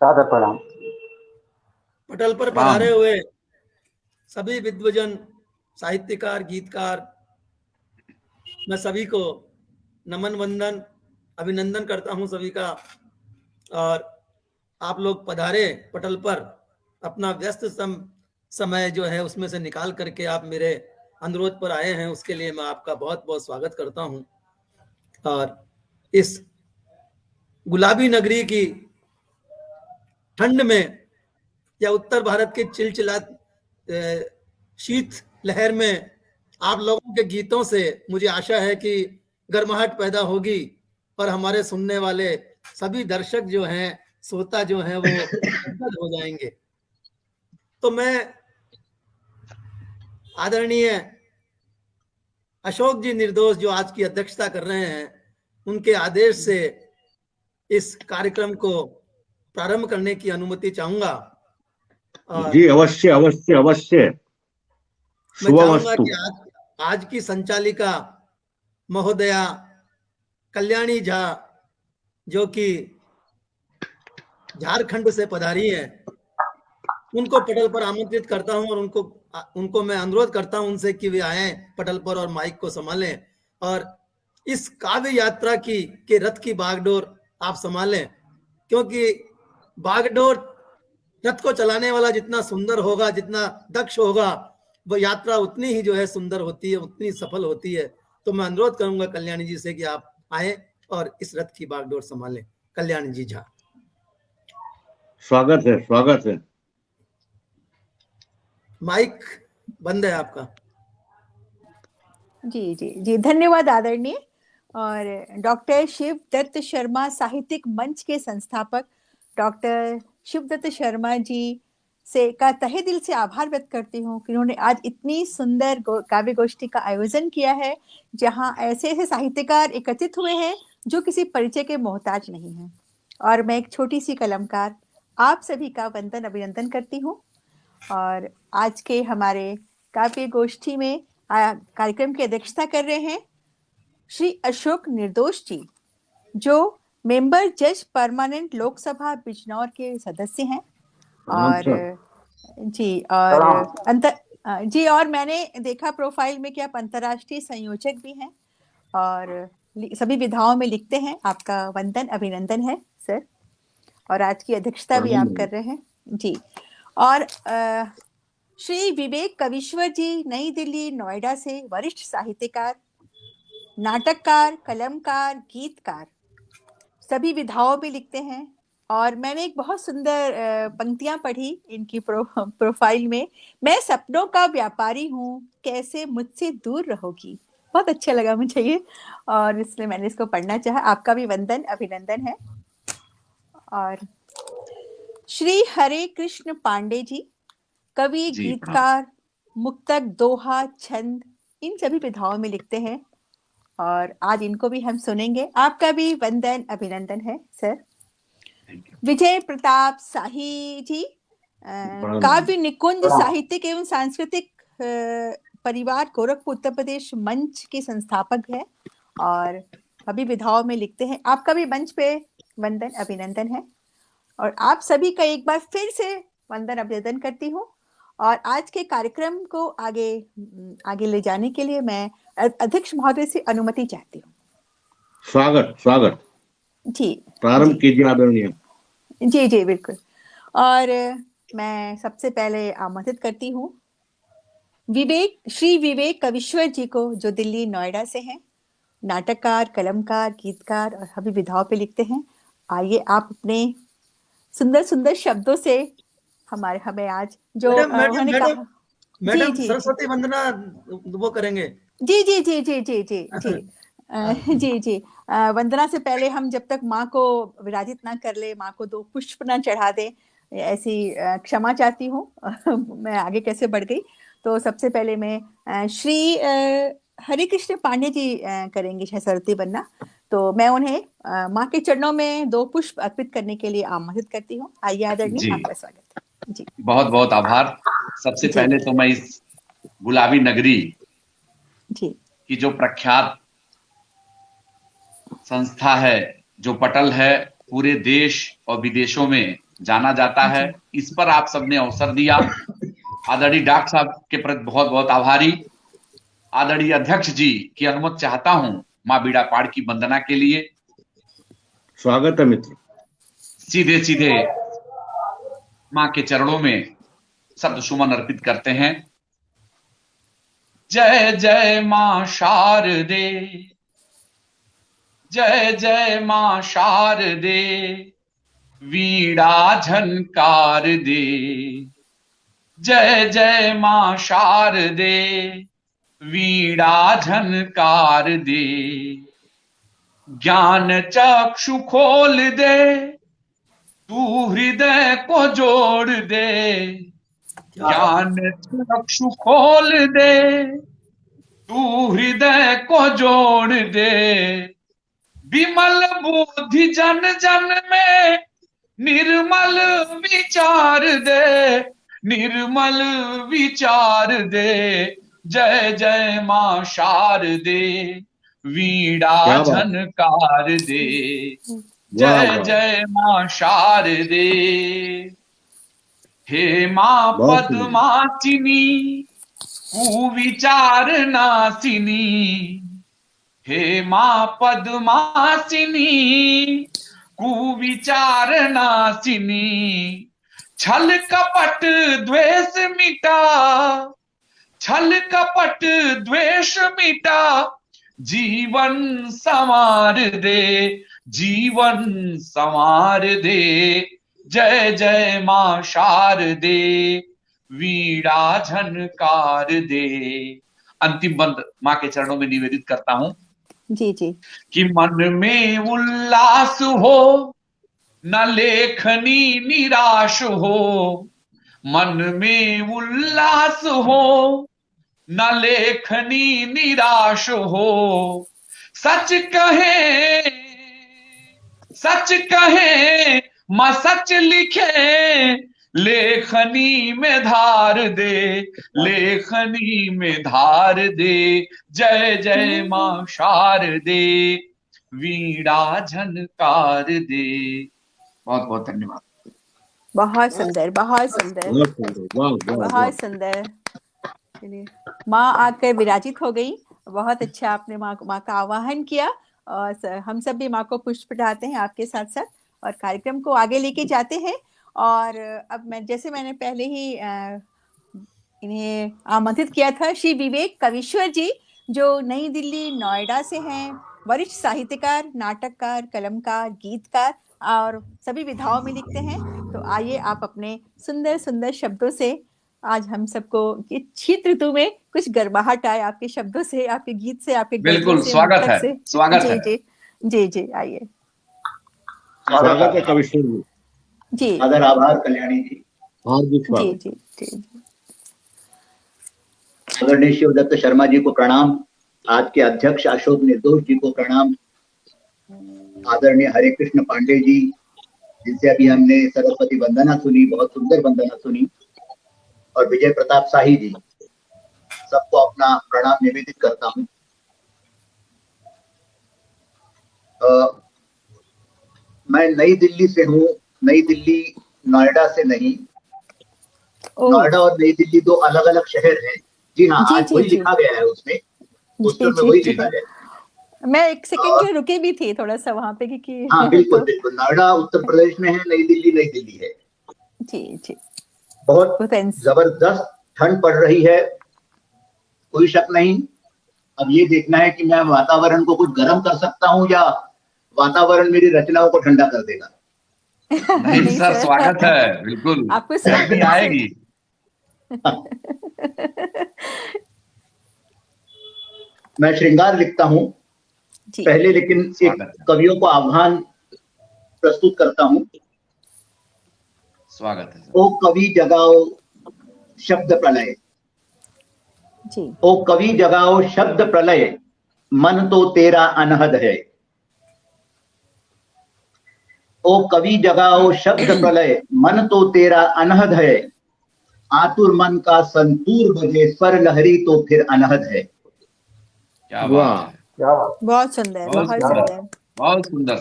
सादर प्रणाम। पटल पर पधारे हुए सभी विद्वजन, साहित्यकार, गीतकार, मैं सभी को नमन वंदन अभिनंदन करता हूं सभी का। और आप लोग पधारे पटल पर, अपना व्यस्त समय जो है उसमें से निकाल करके आप मेरे अनुरोध पर आए हैं, उसके लिए मैं आपका बहुत बहुत स्वागत करता हूं। और इस गुलाबी नगरी की ठंड में या उत्तर भारत के चिलचिला शीत लहर में आप लोगों के गीतों से मुझे आशा है कि गर्माहट पैदा होगी और हमारे सुनने वाले सभी दर्शक जो हैं, श्रोता जो हैं, वो गदगद हो जाएंगे। तो मैं आदरणीय अशोक जी निर्दोष जो आज की अध्यक्षता कर रहे हैं, उनके आदेश से इस कार्यक्रम को प्रारंभ करने की अनुमति चाहूंगा। जी अवश्य अवश्य अवश्य। मैं चाहूंगा कि आज की संचालिका महोदया कल्याणी झा, जो कि झारखंड से पधारी हैं, उनको पटल पर आमंत्रित करता हूं और उनको मैं अनुरोध करता हूं उनसे कि वे आए पटल पर और माइक को संभालें और इस काव्य यात्रा के रथ की बागडोर आप संभालें, क्योंकि बागडोर रथ को चलाने वाला जितना सुंदर होगा, जितना दक्ष होगा, वो यात्रा उतनी ही जो है सुंदर होती है, उतनी सफल होती है। तो मैं अनुरोध करूंगा कल्याणी जी से कि आप आए और इस रथ की बागडोर संभालें। कल्याणी जी झा, स्वागत है, स्वागत है। माइक बंद है आपका। जी जी जी, धन्यवाद आदरणीय। और डॉक्टर शिवदत्त शर्मा साहित्यिक मंच के संस्थापक डॉक्टर शिवदत्त शर्मा जी से का तहे दिल से आभार व्यक्त करती हूँ कि उन्होंने आज इतनी सुंदर काव्य गोष्ठी का आयोजन किया है, जहाँ ऐसे ऐसे साहित्यकार एकत्रित हुए हैं जो किसी परिचय के मोहताज नहीं हैं। और मैं एक छोटी सी कलमकार आप सभी का वंदन अभिनंदन करती हूँ। और आज के हमारे काव्य गोष्ठी में कार्यक्रम की अध्यक्षता कर रहे हैं श्री अशोक निर्दोष जी, जो मेंबर जज परमानेंट लोकसभा बिजनौर के सदस्य हैं। और जी और मैंने देखा प्रोफाइल में कि आप अंतर्राष्ट्रीय संयोजक भी हैं और सभी विधाओं में लिखते हैं। आपका वंदन अभिनंदन है सर। और आज की अध्यक्षता भी आप कर रहे हैं जी। और श्री विवेक कविश्वर जी, नई दिल्ली नोएडा से वरिष्ठ साहित्यकार, नाटककार, कलमकार, गीतकार, सभी विधाओं में लिखते हैं। और मैंने एक बहुत सुंदर पंक्तियां पढ़ी इनकी प्रोफाइल में, मैं सपनों का व्यापारी हूँ, कैसे मुझसे दूर रहोगी। बहुत अच्छा लगा मुझे ये, और इसलिए मैंने इसको पढ़ना चाहा। आपका भी वंदन अभिनंदन है। और श्री हरे कृष्ण पांडे जी, कवि, गीतकार, मुक्तक, दोहा, छंद, इन सभी विधाओं में लिखते हैं और आज इनको भी हम सुनेंगे। आपका भी वंदन अभिनंदन है सर। विजय प्रताप शाही जी, काव्य निकुंज साहित्यिक एवं सांस्कृतिक परिवार गोरखपुर उत्तर प्रदेश मंच के संस्थापक है और सभी विधाओं में लिखते हैं। आपका भी मंच पे वंदन अभिनंदन है। और आप सभी का एक बार फिर से वंदन अभिनंदन करती हूँ। और आज के कार्यक्रम को आगे ले जाने के लिए मैं अध्यक्ष महोदय से अनुमति चाहती हूँ। स्वागत स्वागत जी, प्रारंभ कीजिए आदरणीय। जी जी बिल्कुल। और मैं सबसे पहले आमंत्रित करती हूँ श्री विवेक कविश्वर जी को, जो दिल्ली नोएडा से हैं, नाटककार, कलमकार, गीतकार और सभी विधाओं पे लिखते हैं। आइए आप अपने सुंदर सुंदर शब्दों से हमें आज जो उन्होंने कहा। मैडम सरस्वती वंदना वो करेंगे। जी जी जी जी जी जी जी जी जी। वंदना से पहले हम जब तक माँ को विराजित ना कर ले, माँ को 2 पुष्प ना चढ़ा दे, ऐसी क्षमा चाहती हूँ। मैं आगे कैसे बढ़ गई। तो सबसे पहले मैं श्री हरे कृष्ण पांडे जी करेंगे सरस्वती वंदना। तो मैं उन्हें माँ के चरणों में 2 पुष्प अर्पित करने के लिए आमंत्रित करती हूँ। आइए आदरणीय, आपका स्वागत है जी। बहुत बहुत आभार। सबसे पहले तो मैं इस गुलाबी नगरी जी की जो प्रख्यात संस्था है, जो पटल है, पूरे देश और विदेशों में जाना जाता है। इस पर आप सबने अवसर दिया, आदरणीय डॉक्टर साहब के प्रति बहुत बहुत आभारी। आदरणीय अध्यक्ष जी की अनुमति चाहता हूं माँ बीड़ा पाड़ की वंदना के लिए। स्वागत है मित्र। सीधे सीधे माँ के चरणों में शब्द सुमन अर्पित करते हैं। जय जय माँ शारदे, जय जय माँ शारदे, वीणा झनकार दे। जय जय माँ शारदे, वीणा झनकार दे। ज्ञान चक्षु खोल दे, तू हृदय को जोड़ दे। ज्ञान चक्षु खोल दे, तू हृदय को जोड़ दे। विमल बुद्धि जन जन में निर्मल विचार दे, निर्मल विचार दे। जय जय माँ शारदे, वीणा झनकार दे। जय जय माँ शारदे। हे माँ पद्मासिनी, कुविचार नासिनी। हे माँ पद्मासिनी, कुविचार नासिनी। छल कपट द्वेष मिटा, छल कपट द्वेष मिटा। जीवन संवार दे, जीवन संवार दे। जय जय माँ शारदे, वीणा झनकार दे। अंतिम बंद माँ के चरणों में निवेदित करता हूं जी जी। कि मन में उल्लास हो, न लेखनी निराश हो। मन में उल्लास हो, न लेखनी निराश हो। सच कहे, सच कहे, माँ सच लिखे। लेखनी में धार दे, लेखनी में धार दे। जय जय माँ शारदे, वीणा झनकार दे। बहुत बहुत धन्यवाद। बहुत सुंदर, बहुत सुंदर, बहुत सुंदर। चलिए, माँ आकर विराजित हो गई। बहुत अच्छा आपने माँ का आवाहन किया और हम सब भी माँ को पुष्प चढ़ाते हैं आपके साथ साथ और कार्यक्रम को आगे लेके जाते हैं। और अब मैंने पहले ही इन्हें आमंत्रित किया था, श्री विवेक कविश्वर जी जो नई दिल्ली नोएडा से हैं, वरिष्ठ साहित्यकार, नाटककार, कलमकार, गीतकार और सभी विधाओं में लिखते हैं। तो आइए आप अपने सुंदर सुंदर शब्दों से आज हम सबको शीत ऋतु में कुछ गर्माहट आए आपके शब्दों से, आपके गीत से, आपके बिल्कुल स्वागत है, स्वागत है। जी जी जी, आइए। स्वागत है कविश्वर जी। जी आदर आभार कल्याणी जी। जी जी जी। आदरणीय शिवदत्त शर्मा जी को प्रणाम। आज के अध्यक्ष अशोक निर्दोष जी को प्रणाम। आदरणीय हरे कृष्ण पांडे जी जिनसे अभी हमने सरस्वती वंदना सुनी, बहुत सुंदर वंदना सुनी, और विजय प्रताप शाही जी, सबको अपना प्रणाम निवेदित करता हूँ। मैं नई दिल्ली से हूँ, नई दिल्ली नोएडा से नहीं। नोएडा और नई दिल्ली दो अलग अलग शहर हैं। जी हाँ, आज वही लिखा गया है उसमें, पोस्टर में वही लिखा है। मैं एक सेकंड के लिए रुकी भी थी थोड़ा सा वहां पे क्योंकि हाँ बिल्कुल बिल्कुल, नोएडा उत्तर प्रदेश में है, नई दिल्ली है। जी जी। बहुत जबरदस्त ठंड पड़ रही है, कोई शक नहीं। अब ये देखना है कि मैं वातावरण को कुछ गर्म कर सकता हूँ या वातावरण मेरी रचनाओं को ठंडा कर देगा। नहीं सर, स्वागत है, बिल्कुल आपको सर्दी आएगी। मैं श्रृंगार लिखता हूँ पहले, लेकिन एक कवियों को आह्वान प्रस्तुत करता हूँ। स्वागत है। ओ कवि जगाओ शब्द प्रलय, ओ कवि जगाओ शब्द प्रलय, मन तो तेरा अनहद है। ओ कवि जगाओ शब्द प्रलय, मन तो तेरा अनहद है। आतुर मन का संतूर बजे, स्वर लहरी तो फिर अनहद है। क्या बात है, बहुत सुंदर, बहुत सुंदर, बहुत सुंदर।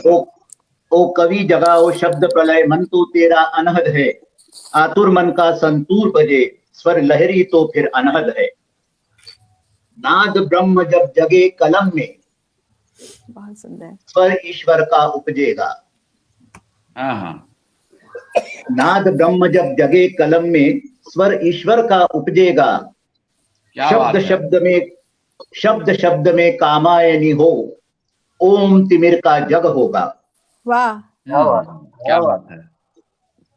ओ कवि जगाओ शब्द प्रलय मन तो तेरा अनहद है, आतुर मन का संतूर बजे स्वर लहरी तो फिर अनहद है। नाद ब्रह्म जब जगे कलम में बहुत सुंदर। स्वर ईश्वर का उपजेगा। हाँ हाँ, नाद ब्रह्म जब जगे कलम में स्वर ईश्वर का उपजेगा। क्या बात है। शब्द शब्द में कामायनी हो, ओम तिमिर का जग होगा। वाह, क्या बात है।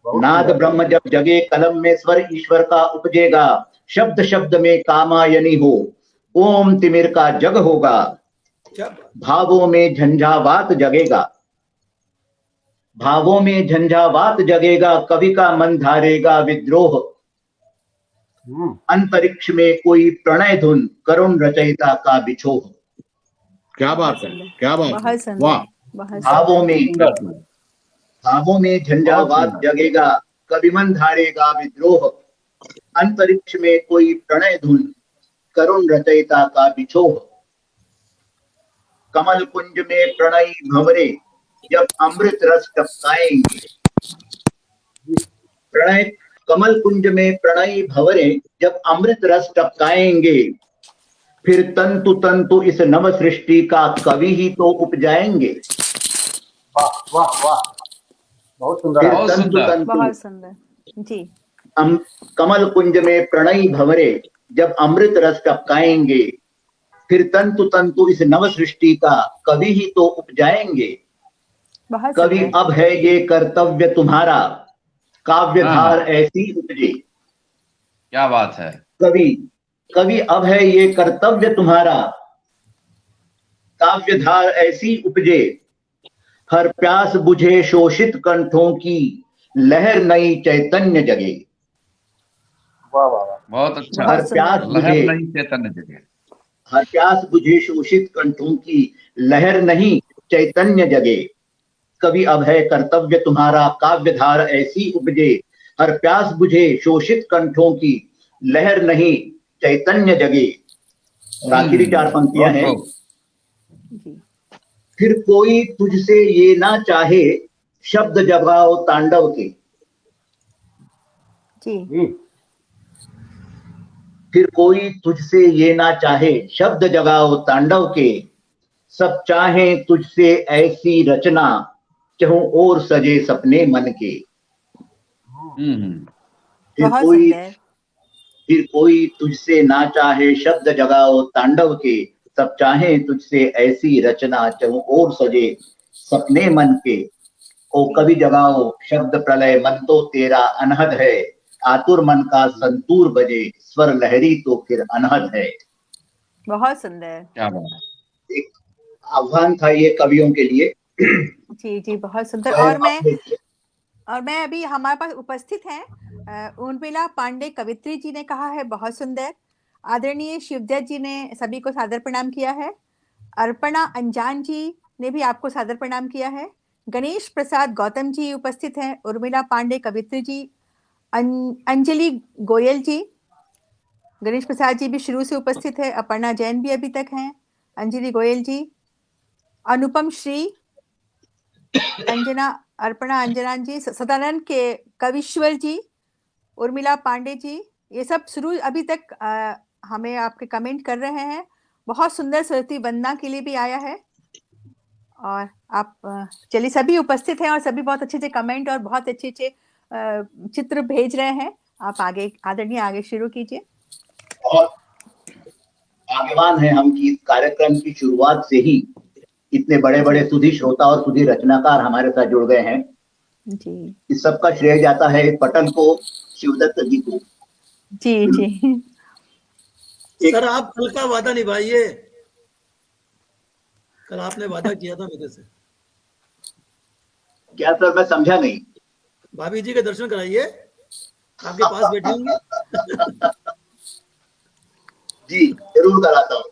नाद ब्रह्म जब जगे कलम में स्वर ईश्वर का उपजेगा। शब्द शब्द में कामायनी हो, ओम तिमिर का जग होगा। क्या बात। भावों में झंझावात जगेगा। भावों में झंझावात जगेगा, कवि का मन धारेगा विद्रोह। अंतरिक्ष में कोई प्रणय धुन, करुण रचयिता का बिछोह। क्या बात है, क्या बात है, बहुत सुंदर, वाह। बहुत भावों सुंदर। में भावों में झंझावात जगेगा, कवि मन धारेगा विद्रोह। अंतरिक्ष में कोई प्रणय धुन, करुण रचयिता का बिछोह। कमल कुंज में प्रणयी भंवरे जब अमृत रस टपकाएंगे। कमल कुंज में प्रणयी भंवरे जब अमृत रस टपकाएंगे। फिर तंतु तंतु इस नव सृष्टि का कवि ही तो उपजाएंगे। वाह वाह वाह, बहुत सुंदर। फिर बहुत तंतु सुंदर। तंतु बहुत सुंदर जी। कमल कुंज में प्रणयी भंवरे जब अमृत रस टपकाएंगे। फिर तंतु तंतु इस नव सृष्टि का कवि ही तो उपजाएंगे। बहुत कवि सुंदर। अब है ये कर्तव्य तुम्हारा, काव्यधार ऐसी उपजे। क्या बात है। कवि अब है ये कर्तव्य तुम्हारा, काव्यधार ऐसी उपजे। हर प्यास बुझे शोषित कंठों की, लहर नई चैतन्य जगे। वाह वाह वाह, बहुत अच्छा। बहुत हर प्यास सुंदर। लहर बुझे नहीं चैतन्य जगे। हर प्यास बुझे शोषित कंठों की, लहर नहीं चैतन्य जगे। कवि अब है कर्तव्य तुम्हारा, काव्यधार ऐसी उपजे। हर प्यास बुझे शोषित कंठों की, लहर नहीं चैतन्य जगे। और आखिरी 4 पंक्तियां हैं। जी फिर कोई तुझसे ये ना चाहे, शब्द जगाओ तांडव के। जी। फिर कोई तुझसे ये ना चाहे, शब्द जगाओ तांडव के। सब चाहें तुझसे ऐसी रचना, चहु और सजे सपने मन के। फिर बहुत कोई सुंदर। फिर कोई तुझसे ना चाहे, शब्द जगाओ तांडव के। सब चाहें तुझसे ऐसी रचना, चहु और सजे सपने मन के। ओ कवि जगाओ शब्द प्रलय मन तो तेरा अनहद है, आतुर मन का संतूर बजे स्वर लहरी तो फिर अनहद है। बहुत सुंदर। क्या बात। एक आह्वान था ये कवियों के लिए। जी जी, बहुत सुंदर। और मैं अभी हमारे पास उपस्थित हैं उर्मिला पांडे कवित्री जी ने कहा है बहुत सुंदर। आदरणीय शिवदत्त जी ने सभी को सादर प्रणाम किया है। अर्पणा अंजान जी ने भी आपको सादर प्रणाम किया है। गणेश प्रसाद गौतम जी उपस्थित हैं। उर्मिला पांडे कवित्री जी, अंजलि गोयल जी, गणेश प्रसाद जी भी शुरू से उपस्थित है। अपर्णा जैन भी अभी तक हैं। अंजलि गोयल जी, अनुपम श्री, अंजना, अर्पणा अंजनान जी, सदानंद के कविश्वर जी, उर्मिला पांडे जी, ये सब शुरू अभी तक हमें आपके कमेंट कर रहे हैं। बहुत सुंदर सरस्वती वंदना के लिए भी आया है। और आप चलिए, सभी उपस्थित हैं और सभी बहुत अच्छे अच्छे कमेंट और बहुत अच्छे अच्छे चित्र भेज रहे हैं। आप आगे आदरणीय आगे शुरू कीजिए। और आगेवान है हम कि इस कार्यक्रम की शुरुआत से ही इतने बड़े बड़े सुधी श्रोता और सुधी रचनाकार हमारे साथ जुड़ गए हैं जी। इस सबका श्रेय जाता है पटल को, शिवदत्त जी को। जी जी। सर आप कल का वादा निभाइए। कल आपने वादा किया था मेरे से। क्या सर, मैं समझा नहीं। भाभी जी के दर्शन कराइए, आपके पास बैठी होंगी। जी जरूर कराता हूँ।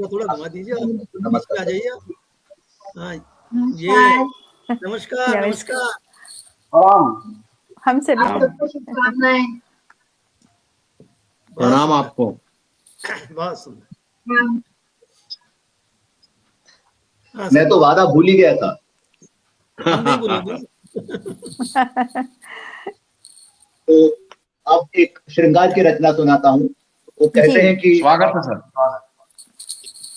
थोड़ा घुमा दीजिए, नमस्कार, आ जाइए। हाँ ये नमस्कार नमस्कार। हम सभी प्रणाम आपको। बहुत सुंदर। मैं तो वादा भूल ही गया था। हम नहीं बोलेंगे। तो अब एक श्रृंगार की रचना सुनाता हूँ। वो कहते जी। हैं कि स्वागत है सर।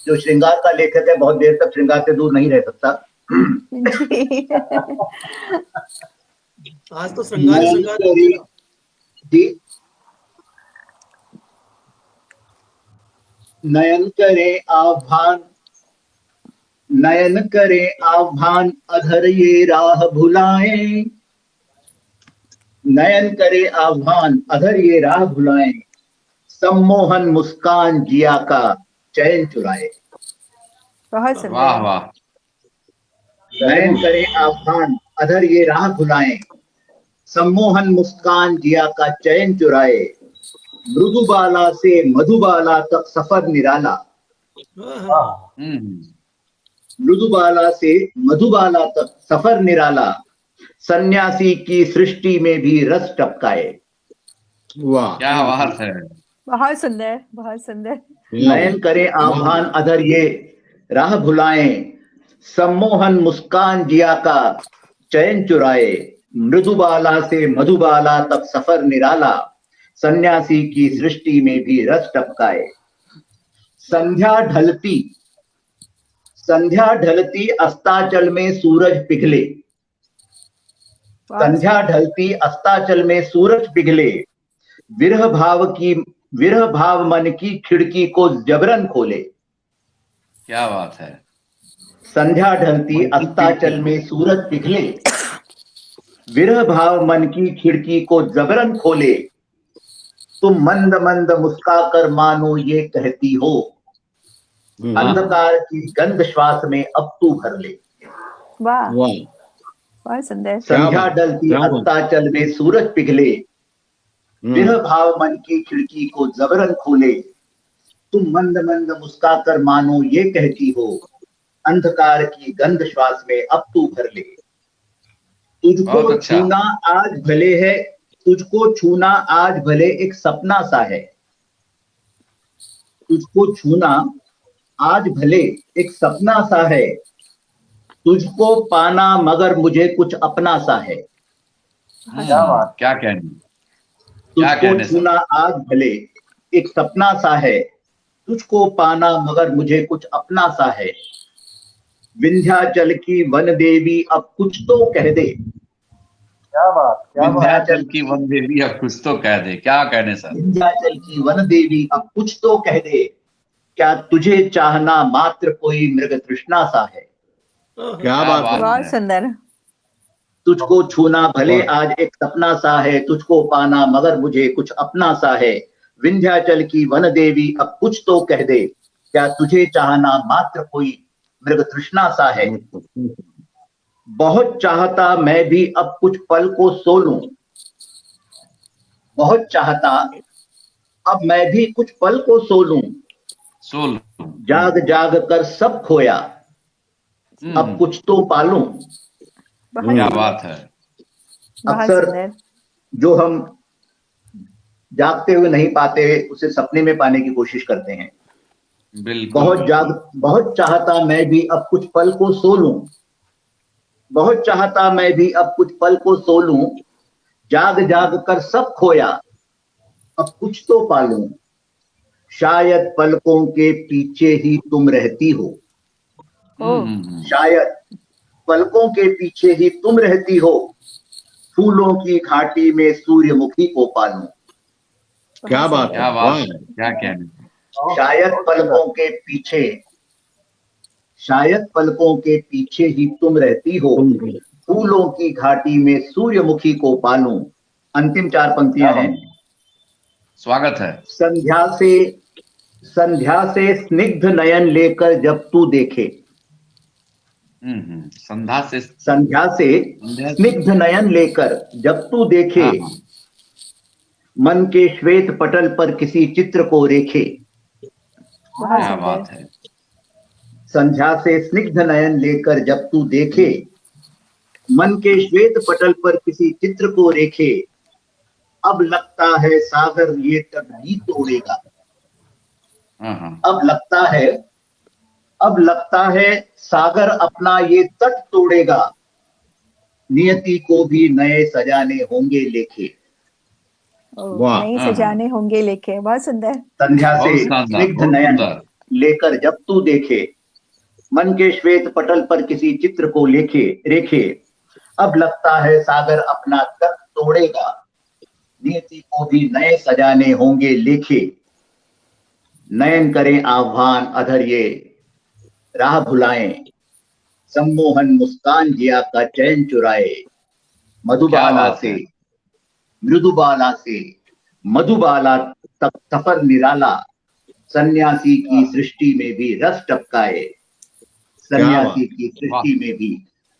जो श्रृंगार का लेखक है बहुत देर तक श्रृंगार से दूर नहीं रह सकता। जी। आज तो श्रृंगार ही नयन श्रृंगार करे जी, नयन करे आह्वान, नयन करे आह्वान, अधर ये राह भुलाए। नयन करे आह्वान, अधर ये राह भुलाए, सम्मोहन मुस्कान जिया का चैन चुराए। बहुत वाह सुंदर। वाह। नयन करे आह्वान, अधर ये राह भुलाए, सम्मोहन मुस्कान जिया का चैन चुराए। मृदुबाला से मधुबाला तक सफर निराला, मृदुबाला से मधुबाला तक सफर निराला, सन्यासी की सृष्टि में भी रस टपकाए। वाह क्या बात है। बहुत सुंदर, बहुत सुंदर। नयन करे आह्वान, अधर ये राह भुलाए, सम्मोहन मुस्कान जिया का चैन चुराए। मृदुबाला से मधुबाला तक सफर निराला, सन्यासी की सृष्टि में भी रस टपकाए। संध्या ढलती, संध्या ढलती अस्ताचल में सूरज पिघले, संध्या ढलती अस्ताचल में सूरज पिघले। विरह भाव मन की खिड़की को जबरन खोले। क्या बात है। संध्या ढलती अस्ताचल में सूरज पिघले, विरह भाव मन की खिड़की को जबरन खोले। तुम मंद मंद मुस्काकर मानो ये कहती हो, अंधकार की गंध श्वास में अब तू भर ले। वाह, वाह बहुत सुंदर। संध्या ढलती अस्ताचल में सूरज पिघले, विरह भाव मन की खिड़की को जबरन खोले। तुम मंद मंद मुस्काकर मानो ये कहती हो, अंधकार की गंध श्वास में अब तू भर ले। तुझको छूना आज भले है, तुझको छूना आज भले एक सपना सा है, तुझको छूना आज भले एक सपना सा है, तुझको पाना मगर मुझे कुछ अपना सा है। क्या बात, क्या कहने, तुझको छूना आज भले एक सपना सा है, तुझको पाना मगर मुझे कुछ अपना सा है। विंध्याचल की वन देवी अब कुछ तो कह दे। क्या बात, क्या बात। विंध्याचल की वन देवी अब कुछ तो कह दे। क्या कहने सर। विंध्याचल की वन देवी अब कुछ तो कह दे, क्या तुझे चाहना मात्र कोई मृग तृष्णा सा है। क्या बात है। बहुत सुंदर। तुझको छूना भले आज एक सपना सा है, तुझको पाना मगर मुझे कुछ अपना सा है। विंध्याचल की वन देवी अब कुछ तो कह दे, क्या तुझे चाहना मात्र कोई मृग तृष्णा सा है। बहुत चाहता मैं भी अब कुछ पल को सो लूं, बहुत चाहता अब मैं भी कुछ पल को सो लूं। जाग जाग कर सब खोया, अब कुछ तो पालूं। क्या बात है। अक्सर जो हम जागते हुए नहीं पाते उसे सपने में पाने की कोशिश करते हैं। बिल्कुल। बहुत चाहता मैं भी अब कुछ पल को सो लूं, बहुत चाहता मैं भी अब कुछ पल को सो लूं। जाग जाग कर सब खोया, अब कुछ तो पालूं। शायद पलकों के पीछे ही तुम रहती हो, शायद पलकों के पीछे ही तुम रहती हो। फूलों की घाटी में सूर्यमुखी को पालूं। क्या बात, क्या बात है, क्या कहने। शायद पलकों के पीछे, शायद पलकों के पीछे ही तुम रहती हो। फूलों की घाटी में सूर्यमुखी को पालूं। अंतिम 4 पंक्तियां हैं। स्वागत है। संध्या से स्निग्ध नयन लेकर जब तू देखे, संध्या से स्निग्ध नयन लेकर जब तू देखे। मन के श्वेत पटल पर किसी चित्र को रेखे। क्या बात है। संध्या से स्निग्ध नयन लेकर जब तू देखे, मन के श्वेत पटल पर किसी चित्र को रेखे। अब लगता है सागर ये तट भी तोड़ेगा, अब लगता है सागर अपना ये तट तोड़ेगा। नियति को भी नए सजाने होंगे लेखे। वाह। नए सजाने होंगे लेके, बहुत सुंदर। संध्या से बहुत शानदार, स्निग्ध बहुत नयन सुंदर। लेकर जब तू देखे, मन के श्वेत पटल पर किसी चित्र को रेखे, अब लगता है सागर अपना तर्क तोड़ेगा। नियति को भी नए सजाने होंगे लेखे, नयन करें आह्वान अधर ये, राह भुलाएं, सम्मोहन मुस्कान जिया का चैन चुराए। मधुबाला बात से है। मृदुबाला से मधुबाला तक सफर निराला, सन्यासी की सृष्टि में भी रस टपकाए। सन्यासी की सृष्टि में भी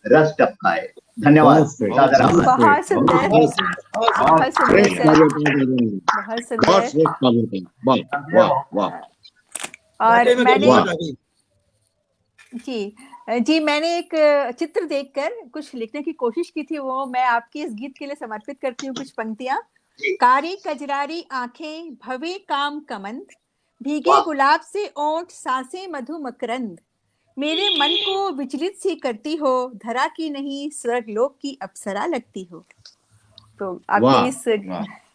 रस टपकाए। धन्यवाद। सादर आभार। बहुत सुंदर, बहुत सुंदर श्रेष्ठ सर, कार्य कर बहुत बहुत सुंदर। श्रेष्ठ कार्य कर। वाह वाह वाह। और वाकई में मैंने बहुत अभी जी मैंने एक चित्र देखकर कुछ लिखने की कोशिश की थी, वो मैं आपके इस गीत के लिए समर्पित करती हूँ कुछ पंक्तियां। कारी कजरारी आंखें भवे काम कमंद, भीगे वाह। गुलाब से ओंठ सांसें मधु मकरंद, मेरे मन को विचलित सी करती हो, धरा की नहीं स्वर्ग लोक की अप्सरा लगती हो। तो आपके वाह, इस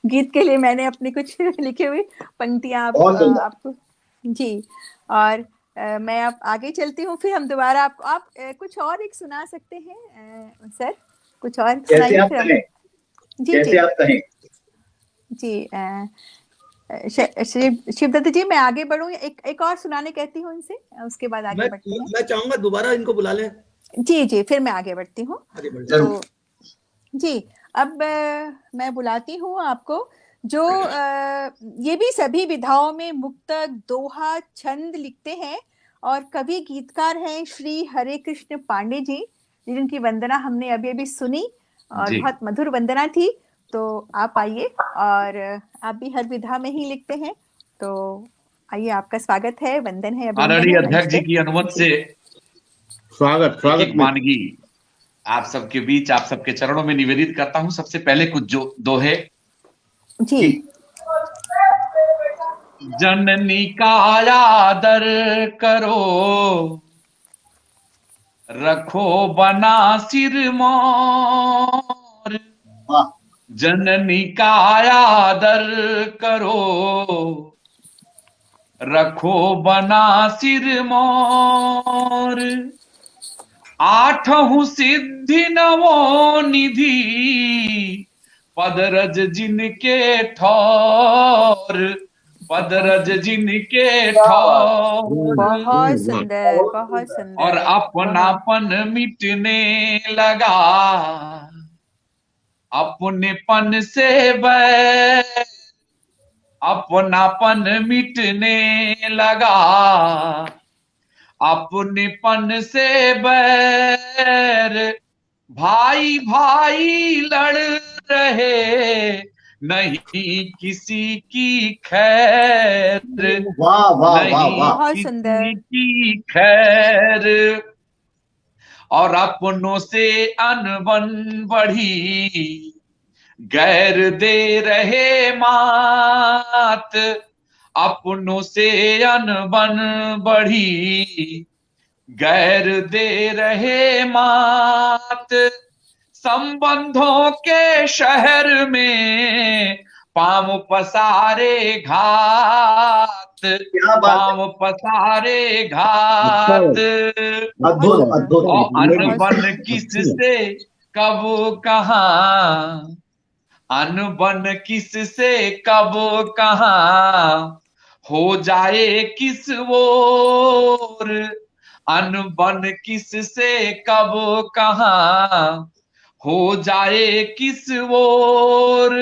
गीत के लिए मैंने अपनी कुछ लिखी हुई पंक्तियां बहुत सुंदर। आपको जी। और मैं अब आगे चलती हूँ, फिर हम दोबारा आप कुछ और एक सुना सकते हैं सर, कुछ और जैसे सुनाइए आप फिर हम। कहें, जी जैसे जी आप कहें। जी शिवदत्त जी, मैं आगे बढ़ूं या एक और सुनाने कहती हूँ इनसे, उसके बाद आगे बढ़ते हैं। मैं चाहूंगा दोबारा इनको बुला लें। जी फिर मैं आगे बढ़ती हूँ। आगे बढ़ जरूर। तो जी अब मैं बुलाती हूँ आपको, जो ये भी सभी विधाओं में मुक्तक, दोहा, छंद लिखते हैं और कवि गीतकार हैं श्री हरे कृष्ण पांडे जी, जिनकी वंदना हमने अभी अभी सुनी और जी। बहुत मधुर वंदना थी। तो आप आइए, और आप भी हर विधा में ही लिखते हैं, तो आइए, आपका स्वागत है, वंदन है, अभिनंदन आदरणीय है मंच अध्यक्ष जी पे। की अनुमति से स्वागत एक मानगी आप सबके बीच, आप सबके चरणों में निवेदित करता हूं। सबसे पहले कुछ जो दोहे। जी। जननी का आदर करो, रखो बना सिर मोर। वाह। जननी का आदर करो, रखो बना सिर मोर। आठहु सिद्धि नवो निधि, पदरज जिनके ठौर। पदरज जिनके ठौर। बहुत सुंदर, बहुत सुंदर। और अपनापन मिटने लगा, अपनेपन से बैर। अपनापन मिटने लगा, अपनेपन से बैर। भाई भाई लड़ रहे, नहीं किसी की खैर। वाह वाह वाह नहीं वाह। बहुत सुंदर। किसी की खैर। और अपनों से अनबन बढ़ी, गैर दे रहे मात। अपनों से अनबन बढ़ी, गैर दे रहे मात। संबंधों के शहर में पांव पसारे घात। क्या बात है। पांव पसारे घात। अद्भुत अद्भुत। और अनबन किससे कब कहाँ, अनबन किससे कब कहाँ, हो जाए किस ओर। अनबन किससे कब कहाँ, हो जाए किस ओर।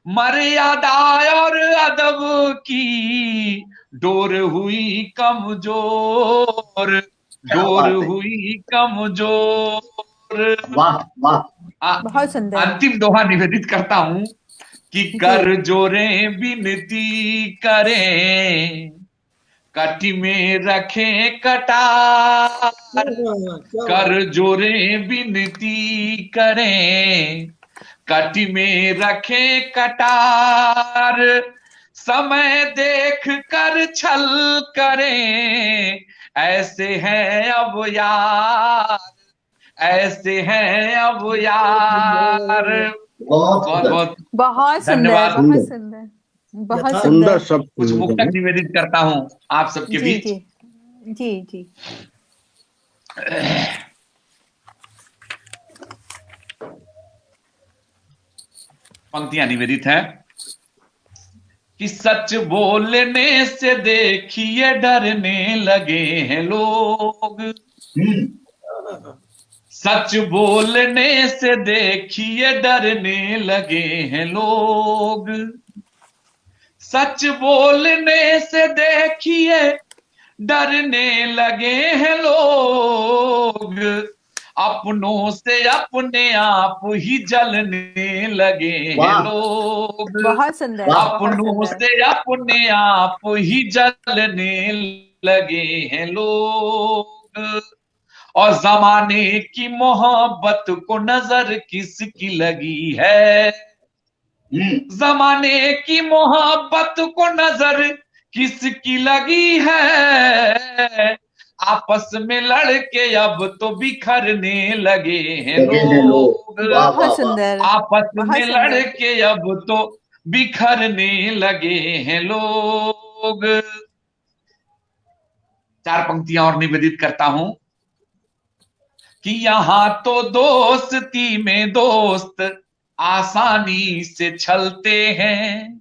मर्यादा और अदब की डोर हुई कमजोर। क्या डोर बात है। हुई कमजोर। वाह वाह। बहुत सुंदर। अंतिम दोहा निवेदित करता हूं कि कर जोरे विनती करें, कटी में रखें कटार। कर जोरे विनती करें, कटी में रखें कटार। समय देख कर छल करें, ऐसे हैं अब यार। ऐसे हैं अब यार। बहुत बहुत सुंदर। बहुत बहुत सुंदर, धन्यवाद। बहुत सुंदर, बहुत यथार्थ सुंदर सुंदर। सब कुछ मुक्तक निवेदित करता हूँ आप सबके जी बीच। जी जी जी। पंक्तियां निवेदित हैं कि सच बोलने से देखिए डरने लगे हैं लोग, सच बोलने से देखिए डरने लगे हैं लोग, सच बोलने से देखिए डरने लगे हैं लोग, अपनों से अपने आप ही जलने लगे हैं वाह। लोग, बहुत सुंदर, वाह। बहुत अपनों सुंदर। से अपने आप ही जलने लगे हैं लोग, और जमाने की मोहब्बत को नजर किसकी लगी है, जमाने की मोहब्बत को नजर किसकी लगी है, आपस में लड़के अब तो बिखरने लगे हैं लगे हैं लोग। लोग, वाह वाह बहुत वाह। सुंदर, आपस बहुत में सुंदर। लड़के अब तो बिखरने लगे हैं लोग। 4 पंक्तियां और निवेदित करता हूं कि यहां तो दोस्ती में दोस्त आसानी से छलते हैं,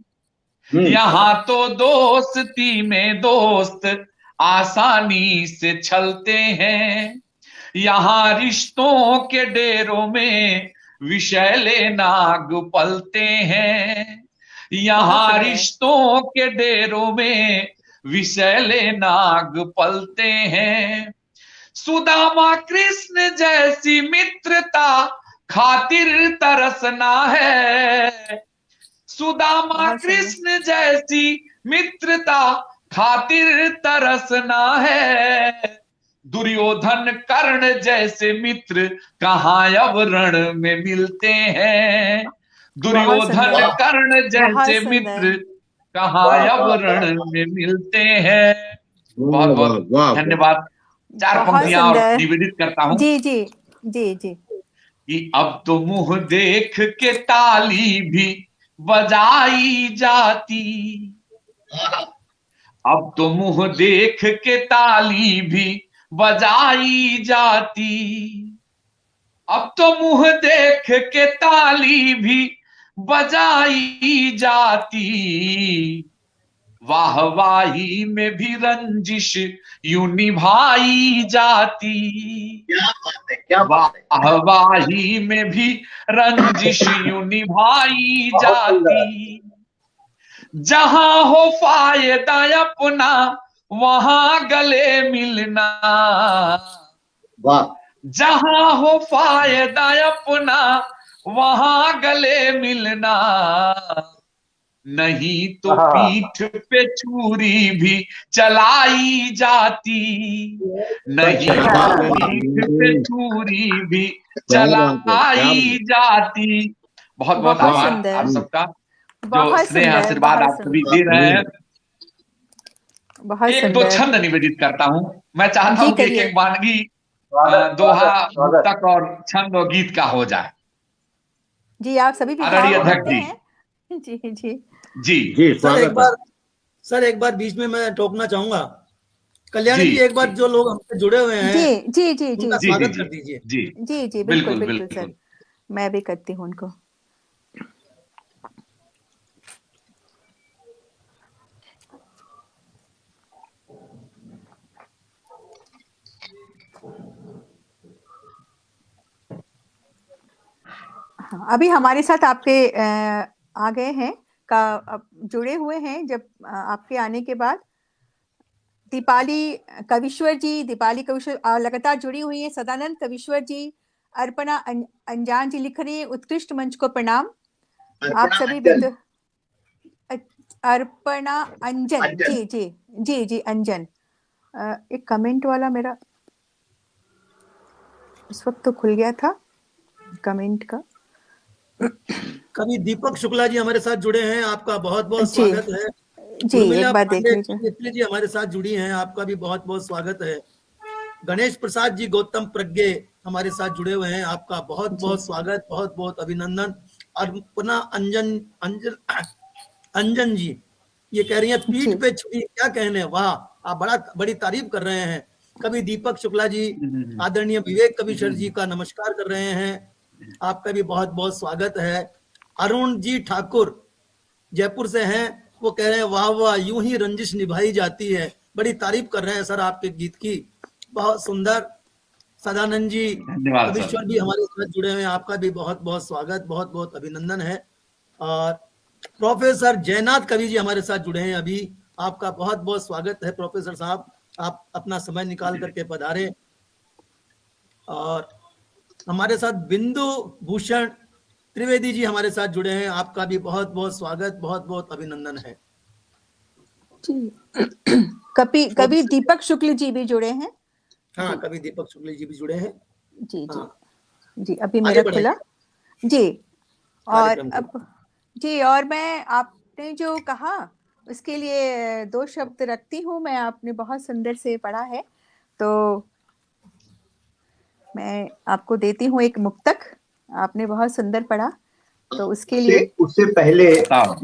यहां तो दोस्ती में दोस्त आसानी से छलते हैं, यहां रिश्तों के डेरों में विषैले नाग पलते हैं, यहां सुंदर। रिश्तों के डेरों में विषैले नाग पलते हैं, सुदामा कृष्ण जैसी मित्रता खातिर तरसना है, सुदामा बहुत सुंदर। कृष्ण जैसी मित्रता खातिर तरसना है, दुर्योधन कर्ण जैसे मित्र कहाँ अब रण में मिलते हैं, दुर्योधन सुंदर। कर्ण जैसे बहुत सुंदर। मित्र कहाँ अब रण में मिलते हैं। बहुत वाह बहुत वाह। धन्यवाद। 4 बहुत पंक्तियां और सुंदर। निवेदित करता हूं जी जी जी जी। कि अब तो मुंह देख के ताली भी बजाई जाती, अब तो मुंह देख के ताली भी बजाई जाती, अब तो मुंह देख के ताली भी बजाई जाती, वाहवाही में भी रंजिश यूं निभाई जाती, क्या बात है, क्या बात है। वाहवाही में भी रंजिश यूं निभाई बहुत सुंदर। जाती, जहां हो फायदा अपना वहां गले मिलना, वाह। जहां हो फायदा अपना वहां गले मिलना, नहीं तो हाँ। पीठ पे छुरी भी चलाई जाती, नहीं क्या तो बात है। पीठ पे छुरी भी क्या बात है, क्या चलाई जाती। बहुत बहुत बहुत आभार सुंदर। आप सबका जो बहुत स्नेह सुंदर, आशीर्वाद बहुत आप सभी सुंदर, दे रहे हैं। बहुत 1-2 सुंदर। छंद निवेदित करता हूं। मैं चाहता जी हूं कि एक करिए। एक वानगी स्वागत दोहा, स्वागत स्वागत। मुक्तक और छंद और गीत का हो जाए। जी आप सभी आदरणीय विधाओं में अध्यक्ष लिखते जी। हैं। जी जी जी जी सर एक बार बीच में मैं टोकना चाहूंगा। कल्याणी जी जी एक बार जो लोग हमसे जुड़े हुए हैं जी जी जी जी उनका जी जी स्वागत जी कर दीजिए। जी जी जी बिल्कुल बिल्कुल बिल्कुल सर, मैं भी करती हूँ उनको। हाँ, अभी हमारे साथ आपके आ गए हैं का जुड़े हुए हैं जब आपके आने के बाद दीपाली कविश्वर जी, दीपाली कविश्वर लगातार जुड़ी हुई है, सदानंद कविश्वर जी, अर्पणा अंजान जी लिख रही है उत्कृष्ट मंच को प्रणाम। आप सभी अर्पणा अंजन जी जी जी जी अंजन। एक कमेंट वाला मेरा इस वक्त तो खुल गया था कमेंट का। कवि दीपक शुक्ला जी हमारे साथ जुड़े हैं, आपका बहुत बहुत जी स्वागत है। जी एक बार देख लीजिए। पांडे जी हमारे साथ जुड़ी हैं, आपका भी बहुत बहुत स्वागत है। गणेश प्रसाद जी गौतम प्रज्ञे हमारे साथ जुड़े हुए हैं, आपका बहुत बहुत स्वागत, बहुत बहुत अभिनंदन। और पुनः अंजन जी ये कह रही है पीठ पे छुरी, क्या कहने, वाह, आप बड़ी तारीफ कर रहे हैं। कभी दीपक शुक्ला जी, आदरणीय विवेक कविशर जी का नमस्कार कर रहे हैं, आपका भी बहुत बहुत स्वागत है। अरुण जी ठाकुर जयपुर से हैं, वो कह रहे हैं वाह वाह, यूं ही रंजिश निभाई जाती है, बड़ी तारीफ कर रहे हैं सर आपके गीत की, बहुत सुंदर। सदानंद जी कविश्वर भी हमारे साथ जुड़े हुए हैं, आपका भी बहुत बहुत स्वागत, बहुत बहुत अभिनंदन है। और प्रोफेसर जयनाथ कवि जी हमारे साथ जुड़े हैं अभी, आपका बहुत बहुत स्वागत है प्रोफेसर साहब, आप अपना समय निकाल करके पधारे। और हमारे साथ बिंदु भूषण त्रिवेदी जी हमारे साथ जुड़े हैं, आपका भी बहुत बहुत स्वागत, बहुत बहुत अभिनंदन है जी। कभी दीपक शुक्ल जी भी जुड़े हैं। हाँ, कभी दीपक शुक्ल जी भी जुड़े हैं। जी जी हाँ। जी, अभी मेरा खुला जी। और अब जी, और मैं आपने जो कहा उसके लिए 2 शब्द रखती हूँ मैं, आपने बहुत सुंदर से पढ़ा है तो मैं आपको देती हूँ एक मुक्तक, आपने बहुत सुंदर पढ़ा तो उसके लिए। उससे पहले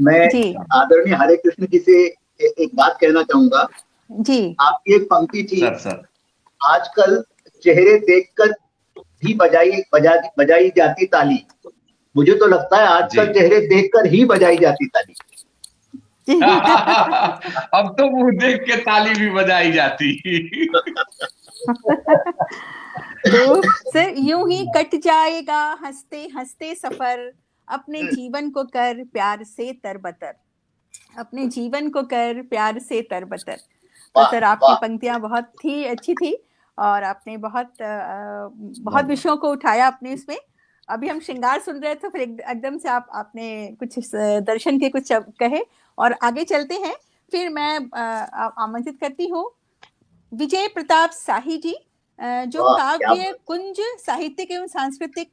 मैं आदरणीय हरे कृष्ण जी से एक बात कहना चाहूंगा जी। आपकी एक पंक्ति थी, आजकल चेहरे देखकर भी बजाई जाती ताली। मुझे तो लगता है आजकल चेहरे देखकर ही बजाई जाती ताली। अब तो मुंह देख के ताली भी बजाई जाती। तो सर यूं ही कट जाएगा हंसते हंसते सफर, अपने जीवन को कर प्यार से तरबतर, अपने जीवन को कर प्यार से तरबतर। तो सर आपकी पंक्तियां बहुत ही अच्छी थी और आपने बहुत विषयों को उठाया अपने इसमें। अभी हम श्रृंगार सुन रहे थे, फिर एकदम से आपने कुछ दर्शन के कुछ कहे और आगे चलते हैं। फिर मैं आमंत्रित करती हूँ विजय प्रताप शाही जी, जो काव्य कुंज साहित्यिक एवं सांस्कृतिक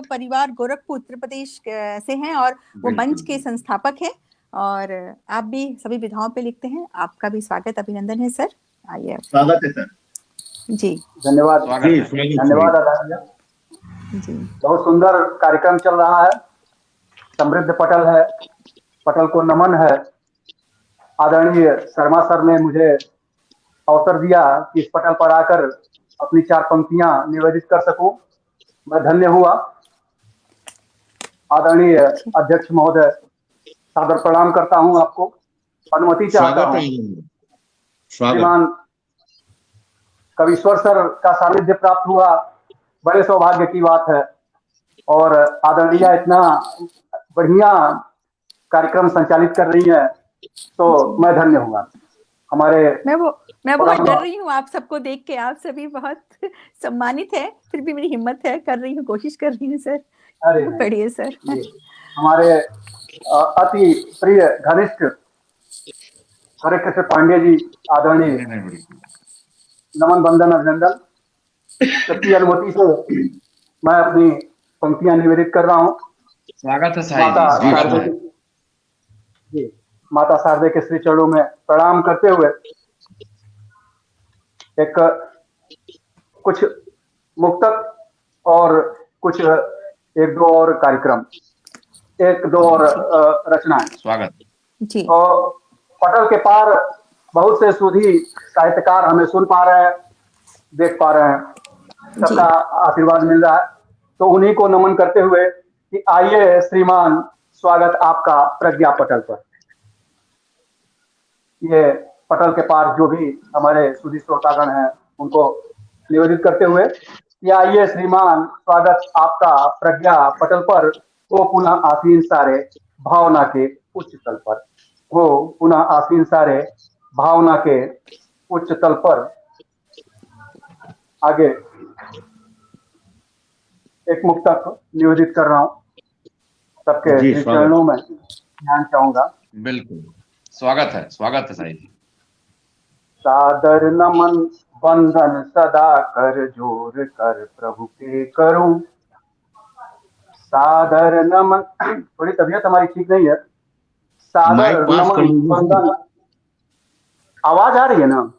परिवार गोरखपुर उत्तर प्रदेश से हैं और वो मंच के संस्थापक हैं और आप भी सभी विधाओं पे लिखते हैं। आपका भी स्वागत अभिनंदन है सर, आइए। स्वागत है सर जी, धन्यवाद धन्यवाद आदरणीय जी। बहुत सुंदर कार्यक्रम चल रहा है, समृद्ध पटल है, पटल को नमन है। आदरणीय शर्मा सर ने मुझे अवसर दिया कि इस पटल पर आकर अपनी 4 पंक्तियां निवेदित कर सकूं, मैं धन्य हुआ। आदरणीय अध्यक्ष महोदय, सादर प्रणाम करता हूं आपको, अनुमति चाहता हूं। श्रीमान कविश्वर सर का सानिध्य प्राप्त हुआ, बड़े सौभाग्य की बात है। और आदरणीय इतना बढ़िया कार्यक्रम संचालित कर रही है तो मैं धन्य हुआ। हमारे मैं बहुत डर रही हूँ आप सबको देख के, आप सभी बहुत सम्मानित है, फिर भी मेरी हिम्मत है, कर रही हूँ, कोशिश कर रही हूँ सर। अरे पढ़िए सर। हमारे अति प्रिय घनिष्ठ हरे कृष्ण पांडे जी, आदरणीय नमन बंदन अभिनंदन। सबकी अनुमति से मैं अपनी पंक्तियां निवेदित कर रहा हूँ। स्वागत है जी, माता शारदे के श्री चरणों में प्रणाम करते हुए कुछ मुक्तक और कुछ 1-2 और कार्यक्रम, 1-2 और रचनाएं। स्वागत जी। और पटल के पार बहुत से सुधी साहित्यकार हमें सुन पा रहे हैं, देख पा रहे हैं, सबका आशीर्वाद मिल रहा है, तो उन्हीं को नमन करते हुए कि आइए श्रीमान, स्वागत आपका प्रज्ञा पटल पर। ये पटल के पार जो भी हमारे सुधी श्रोतागण हैं उनको निवेदित करते हुए कि आइए श्रीमान, स्वागत आपका प्रज्ञा पटल पर, वो पुनः आसीन सारे भावना के उच्च तल पर, वो पुनः आसीन सारे भावना के उच्च तल पर। आगे एक मुक्तक निवेदित कर रहा हूँ, सबके चरणों में ध्यान चाहूंगा। बिल्कुल, स्वागत है साईं जी। सादर नमन बंदन सदा कर जोर कर प्रभु के करूं, सादर नमन। थोड़ी तबीयत हमारी ठीक नहीं है। सादर नमन बंदन। आवाज आ रही है ना?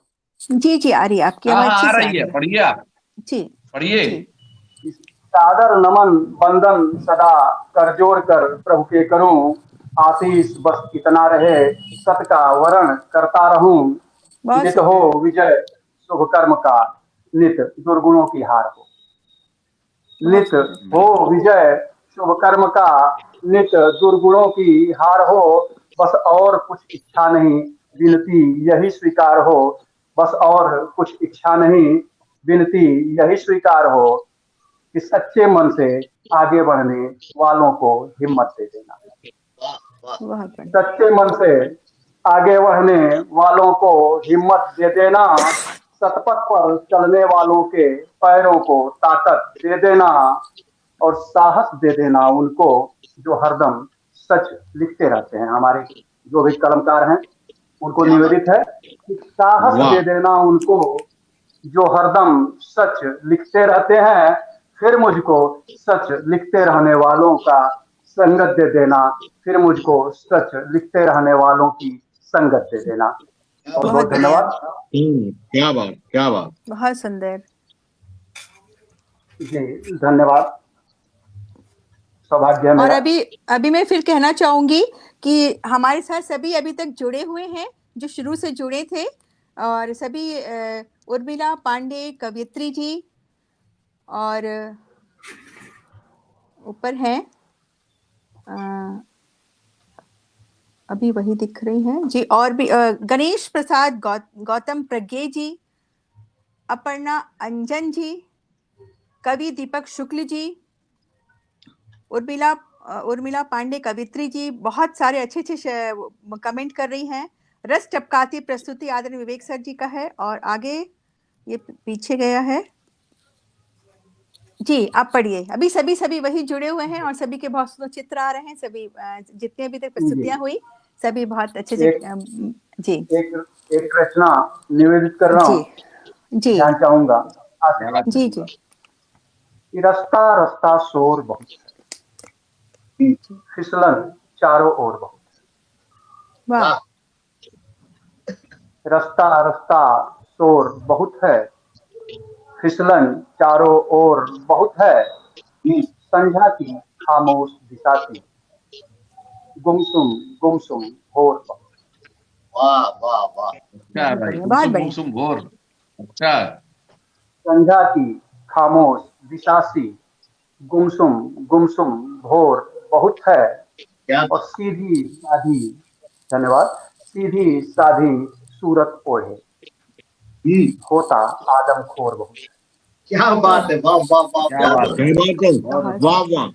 जी जी आ रही है, आपकी आवाज आ रही है। पढ़िए आप जी, पढ़िए। सादर नमन वंदन सदा कर जोड़ कर प्रभु के करूं, आशीष बस इतना रहे सत का वरण करता रहूं। बहुत नित हो विजय शुभ कर्म का, नित दुर्गुणों की हार हो। नित हो विजय शुभ कर्म का, नित दुर्गुणों की हार हो। बस और कुछ इच्छा नहीं, विनती यही स्वीकार हो। बस और कुछ इच्छा नहीं, विनती यही स्वीकार हो कि सच्चे मन से आगे बढ़ने वालों को हिम्मत दे देना। बहुत बढ़िया। सच्चे मन से आगे बढ़ने वालों को हिम्मत दे देना। सतपथ पर चलने वालों के पैरों को ताकत दे देना, और साहस दे देना उनको जो हरदम सच लिखते रहते हैं। हमारे जो भी कलमकार हैं उनको निवेदित है कि साहस वाह। दे देना उनको जो हरदम सच लिखते रहते हैं। फिर मुझको सच लिखते रहने वालों का संगत दे देना, फिर मुझको सच लिखते रहने वालों की संगत दे देना। बहुत बहुत धन्यवाद। क्या बात, क्या बात। बहुत सुंदर। जी धन्यवाद, सौभाग्य है और मेरा। अभी मैं फिर कहना चाहूंगी कि हमारे साथ सभी अभी तक जुड़े हुए हैं जो शुरू से जुड़े थे, और सभी उर्मिला पांडे कवियत्री जी और ऊपर हैं, अभी वही दिख रही हैं जी, और भी गणेश प्रसाद गौतम प्रज्ञे जी, अपर्णा अंजन जी, कवि दीपक शुक्ल जी, उर्मिला पांडे कवित्री जी, बहुत सारे अच्छे कमेंट कर रही हैं। रस टपकाती प्रस्तुति आदरणीय विवेक सर जी का है, और आगे ये पीछे गया है जी, आप पढ़िए। अभी सभी वही जुड़े हुए हैं और सभी के बहुत सुंदर चित्र आ रहे हैं। सभी जितने अभी तक प्रस्तुतियां हुई सभी बहुत अच्छे से जी। एक रचना निवेदित कर रहा हूँ, जी ध्यान चाहूंगा। जी जी। रास्ता रास्ता शोर बहुत, फिसलन चारों ओर बहुत। वाह। रास्ता रास्ता शोर बहुत है, फिसलन चारों ओर बहुत है। संध्या की खामोश दिशा थी, गुमसुम भोर बहुत। वाह वाह वाह। अच्छा भाई, बहुत बढ़िया। गुमसुम घोर। अच्छा। संध्या की खामोश दिशा सी, गुमसुम भोर बहुत है। क्या और सीधी साधी, धन्यवाद, सीधी साधी सूरत ओढ़े होता आदमखोर बहुत। क्या बात है, वाह वाह वाह। क्या बात है। वाह वाह,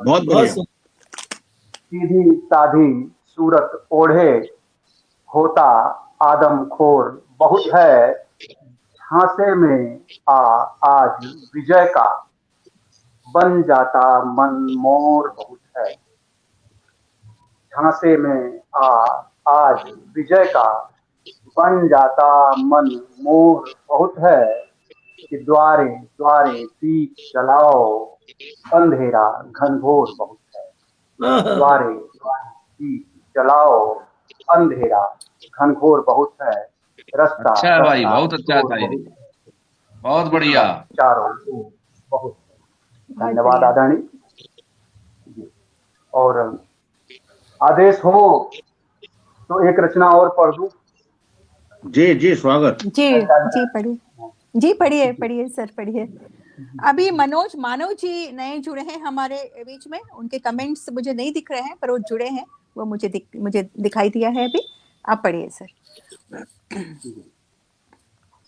बहुत बढ़िया। सीधी साधी सूरत ओढ़े होता आदमखोर बहुत है। झांसे में आज विजय का, बन जाता मन मोर बहुत है। झांसे में आज विजय का, बन जाता मन मोर बहुत है। कि द्वारे द्वारे दीप जलाओ, अंधेरा घनघोर बहुत है। द्वारे द्वारे दीप जलाओ, अंधेरा घनघोर बहुत है। रास्ता अच्छा भाई, रास्ता बहुत अच्छा शोर था ये, बहुत, बहुत बढ़िया। चारों ओर बहुत। धन्यवाद आदरणीय। और आदेश हो तो एक रचना और पढ़ दूं। जी जी, स्वागत। जी पढ़िए, जी पढ़िए सर, पढ़िए। अभी मनोज मानव जी नए जुड़े हैं हमारे बीच में, उनके कमेंट्स मुझे नहीं दिख रहे हैं पर वो जुड़े हैं, वो मुझे दिखाई दिया है अभी। आप पढ़िए सर।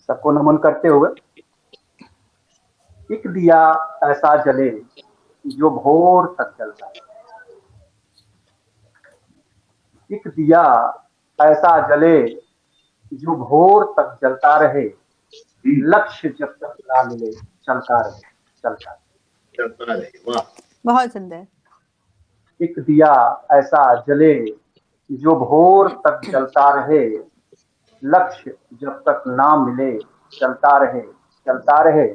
सबको नमन करते हुए। एक दिया ऐसा जले जो भोर तक जलता है। एक दिया ऐसा जले जो भोर तक जलता रहे। लक्ष्य जब तक ना मिले चलता रहे, चलता रहे। वाह। बहुत सुंदर। एक दिया ऐसा जले जो भोर तक जलता रहे। लक्ष्य जब तक ना मिले चलता रहे।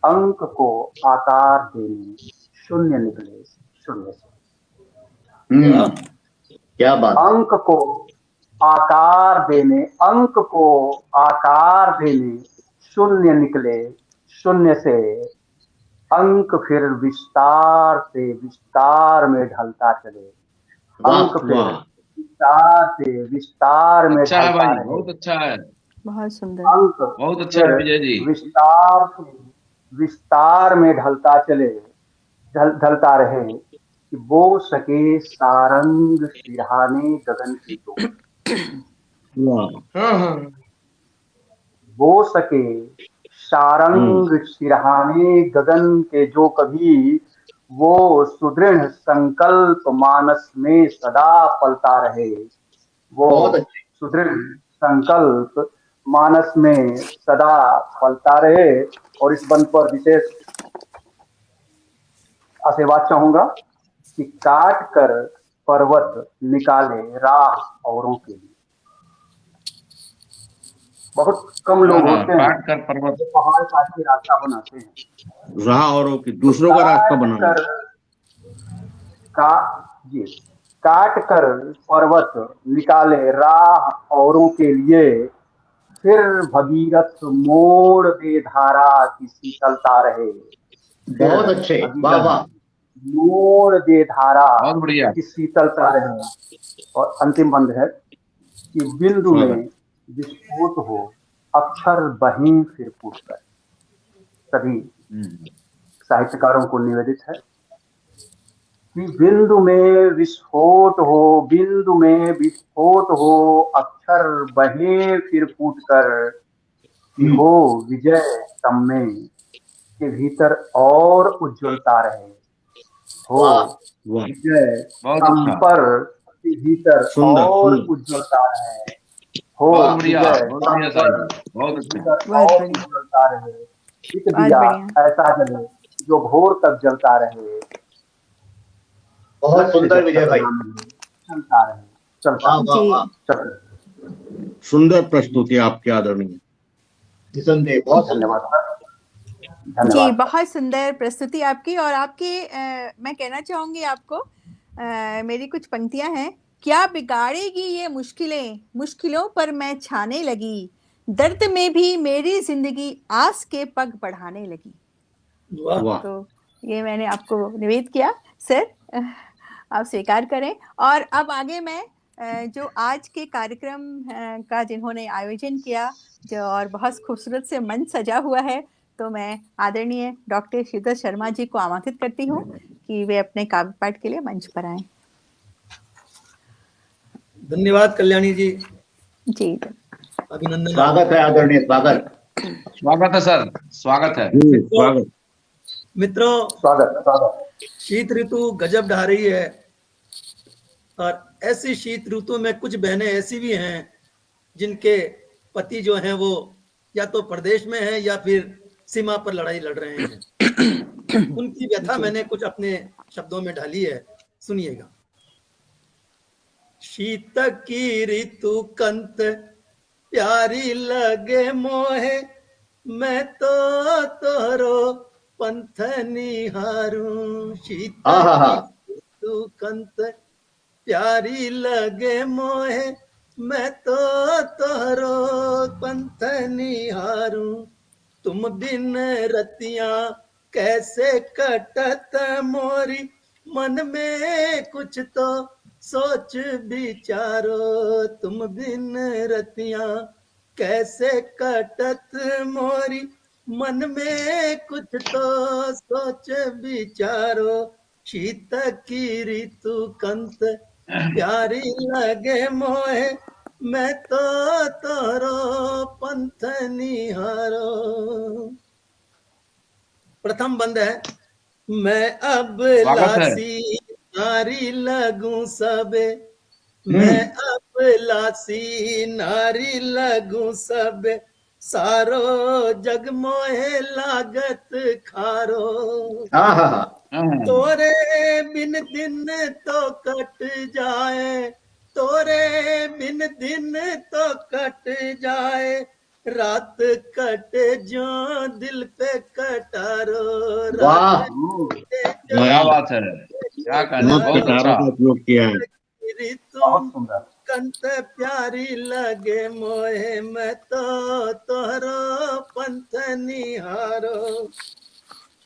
अंक को आकार देने शून्य निकले शून्य से। क्या बात। अंक को आकार देने शून्य निकले शून्य से। अंक फिर विस्तार से विस्तार में ढलता चले, अंक फिर विस्तार से विस्तार में अच्छा है ढलता भाई, रहे। बहुत अच्छा है, बहुत सुंदर। अंक बहुत अच्छा है विजय जी। विस्तार से विस्तार में ढलता चले, ढलता रहे कि बो सके सारंग सिरहाने गगन की तो, बो सके सारंग सिरहाने गगन के जो कभी, वो सुदृढ़ संकल्प मानस में सदा पलता रहे, वो सुदृढ़ संकल्प मानस में सदा पलता रहे। और इस बंद पर विशेष आशीर्वाद चाहूंगा कि काट कर पर्वत निकाले राह औरों के लिए। बहुत कम लोग होते हैं काट कर पर्वत, जो पहाड़ काट के रास्ता बनाते हैं, राह औरों की, दूसरों का रास्ता बनाना। जी, काट कर पर्वत निकाले राह औरों के लिए, फिर भगीरथ मोड़ दे धारा की शीतलता रहे। बहुत अच्छे, वाह वाह। मोड़ दे धारा बहुत बढ़िया। की शीतलता रहे। और अंतिम बंद है कि बिंदु में विस्फोट हो, अक्षर बहें फिर फूट कर। सभी साहित्यकारों को निवेदित है कि बिंदु में विस्फोट हो, बिंदु में विस्फोट हो, अक्षर बहें फिर फूट कर, कि हो विजय तम में के भीतर और उज्ज्वलता रहे, हो विजय तम पर के भीतर और उज्ज्वलता रहे, हो विजय तम पर बहुत भीतर और उज्ज्वलता रहे। एक दिया ऐसा जले जो भोर तक जलता रहे, बहुत सुंदर विजय भाई, चलता रहे, चलता रहे। सुंदर प्रस्तुति आपकी आदरणीय, निसंदेह बहुत धन्यवाद। जी, बहुत सुंदर प्रस्तुति आपकी। और आपकी मैं कहना चाहूंगी आपको, मेरी कुछ पंक्तियां हैं। क्या बिगाड़ेगी ये मुश्किलें, मुश्किलों पर मैं छाने लगी, दर्द में भी मेरी जिंदगी आस के पग बढ़ाने लगी। वाह। तो ये मैंने आपको निवेद किया सर, आप स्वीकार करें। और अब आगे मैं जो आज के कार्यक्रम का जिन्होंने आयोजन किया, जो और बहुत खूबसूरत से मंच सजा हुआ है, तो मैं आदरणीय डॉक्टर श्रीधर शर्मा जी को आमंत्रित करती हूँ कि वे अपने काव्य पाठ के लिए मंच पर आए। धन्यवाद कल्याणी जी। जी, अभिनंदन। स्वागत है आदरणीय, स्वागत। स्वागत है सर, स्वागत है। मित्रों, स्वागत। शीत ऋतु गजब ढा रही है, और ऐसी शीत ऋतु में कुछ बहनें ऐसी भी हैं जिनके पति जो हैं वो या तो प्रदेश में हैं या फिर सीमा पर लड़ाई लड़ रहे हैं। उनकी व्यथा मैंने कुछ अपने शब्दों में ढाली है, सुनिएगा। शीत की ऋतु कंत प्यारी लगे मोहे, मैं तो तोरो पंथ निहारूं। शीत की ऋतु कंत प्यारी लगे मोहे, मैं तो तोरो पंथ निहारूं। तुम बिन रतियां कैसे कटत मोरी, मन में कुछ तो सोच विचारो। तुम बिन रतियां कैसे कटत मोरी, मन में कुछ तो सोच विचारो। शीत की ऋतु कंत प्यारी लगे मोहे, मैं तो तोरो पंथ निहारो। प्रथम बंद है। मैं अब लासी नारी लगूं सबे, मैं अब लासी नारी लगूं सबे, सारो जग मोहे लागत खारो। तोरे बिन दिन तो कट जाए, तोरे बिन दिन तो कट जाए, रात कटे जो दिल पे कटारो। वाह, क्या बात है, क्या कहना, बहुत अच्छा। उपयोग किया है। ऋतु कंत प्यारी लगे मोहे, मैं तो तोहरो पंथ निहारो।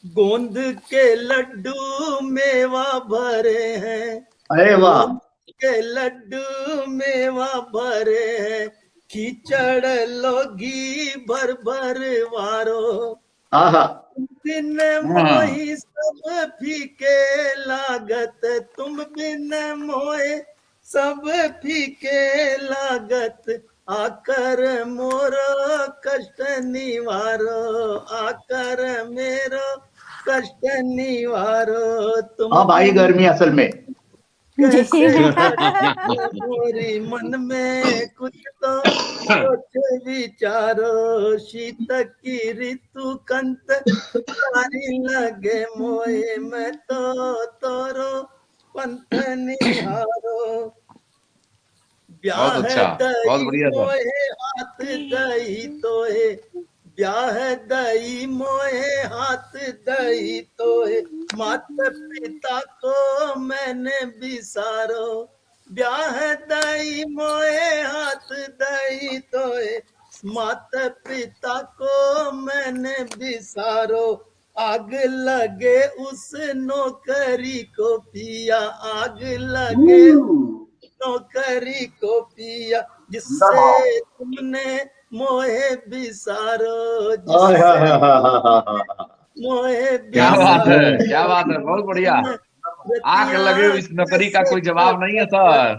गोंद के लड्डू मेवा भरे हैं, अरे वाह, के लड्डू मेवा भरे हैं, खिचड़ लोगी भर भर वारो, आहा, बिन मोही सब फीके लागत, तुम बिन मोहे सब फीके लागत, आकर मोरो कष्ट निवारो, आकर मेरो कष्ट निवारो, तुम अब आई गर्मी असल में। कैसे मोरी मन में कुछ तो सोच विचारो, शीत की ऋतु कंत प्यारी लगे मोए, मैं तो तोरो पंथ निहारो, ब्याह बहुत अच्छा, बहुत दई बढ़िया सर। मोए हाथ दई तोहे, ब्याह दई मोहे हाथ दई तोहे, माता पिता को मैंने बिसारो, ब्याह दई मोहे हाथ दई तोहे, माता पिता को मैंने बिसारो, आग लगे उस नौकरी को पिया, आग लगे नौकरी को पिया, जिससे तुमने मोहे बिसारो, जिससे मोहे क्या बात बिसारो, है, क्या बात है, बहुत बढ़िया। आग लगे इस नौकरी का कोई जवाब नहीं है सर।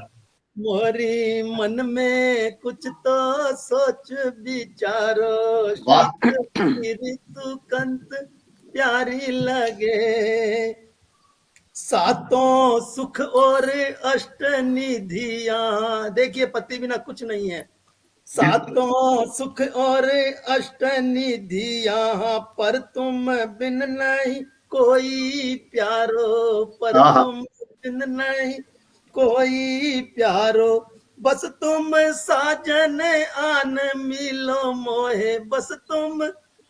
मोरी मन में कुछ तो सोच विचारो, शीत की ऋतु कंत प्यारी लगे, सातों सुख और अष्ट निधियां, देखिए पति बिना कुछ नहीं है, सातों सुख और अष्ट निधियां, पर तुम बिन नहीं कोई प्यारो, पर तुम बिन नहीं कोई प्यारो, बस तुम साजन आन मिलो मोहे, बस तुम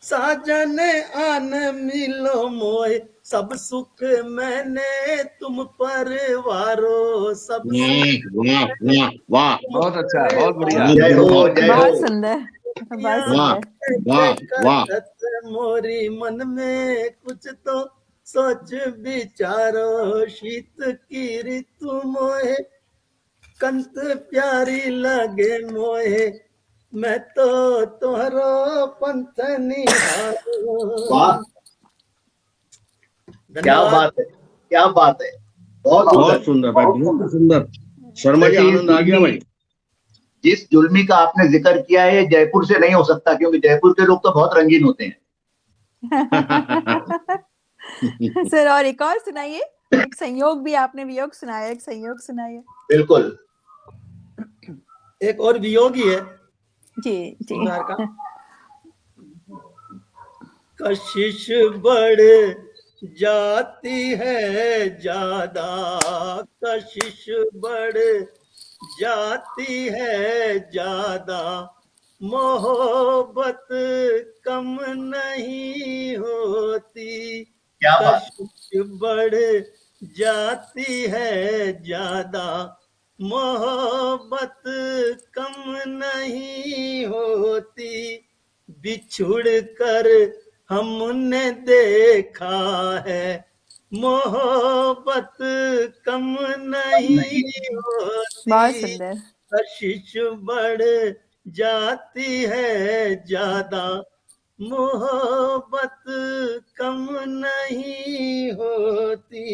साजन आन मिलो मोहे, सब सुख मैंने तुम पर वारो, सब वाह वाह वाह, बहुत अच्छा, बहुत बढ़िया। जय हो, जय हो। बहुत सुंदर, बहुत सुंदर। वाह वाह, मोरी मन में कुछ तो सोच विचारो, शीत की ऋतु मोहे कंत प्यारी लगे मोहे, मैं तो तोहरो पंथ निहारो। वाह, क्या बात है, क्या बात है, बहुत सुंदर भाई, बहुत सुंदर। शर्मा जी, आनंद आ गया भाई। जिस जुल्मी का आपने जिक्र किया है, ये जयपुर से नहीं हो सकता, क्योंकि जयपुर के लोग तो बहुत रंगीन होते हैं। सर, और एक और सुनाइए, एक संयोग भी आपने वियोग सुनाया, एक संयोग सुनाइए। बिल्कुल, एक और वियोग ही है जी जी। का कशिश बढ़ जाती है ज्यादा, कशिश बढ़ जाती है ज्यादा, मोहब्बत कम नहीं होती, क्या बात, कशिश बढ़ जाती है ज्यादा, मोहब्बत कम नहीं होती, बिछुड़ कर हमने देखा है, मोहब्बत कम नहीं होती, बहुत सुंदर। कशिश बढ़ जाती है ज्यादा, मोहब्बत कम नहीं होती,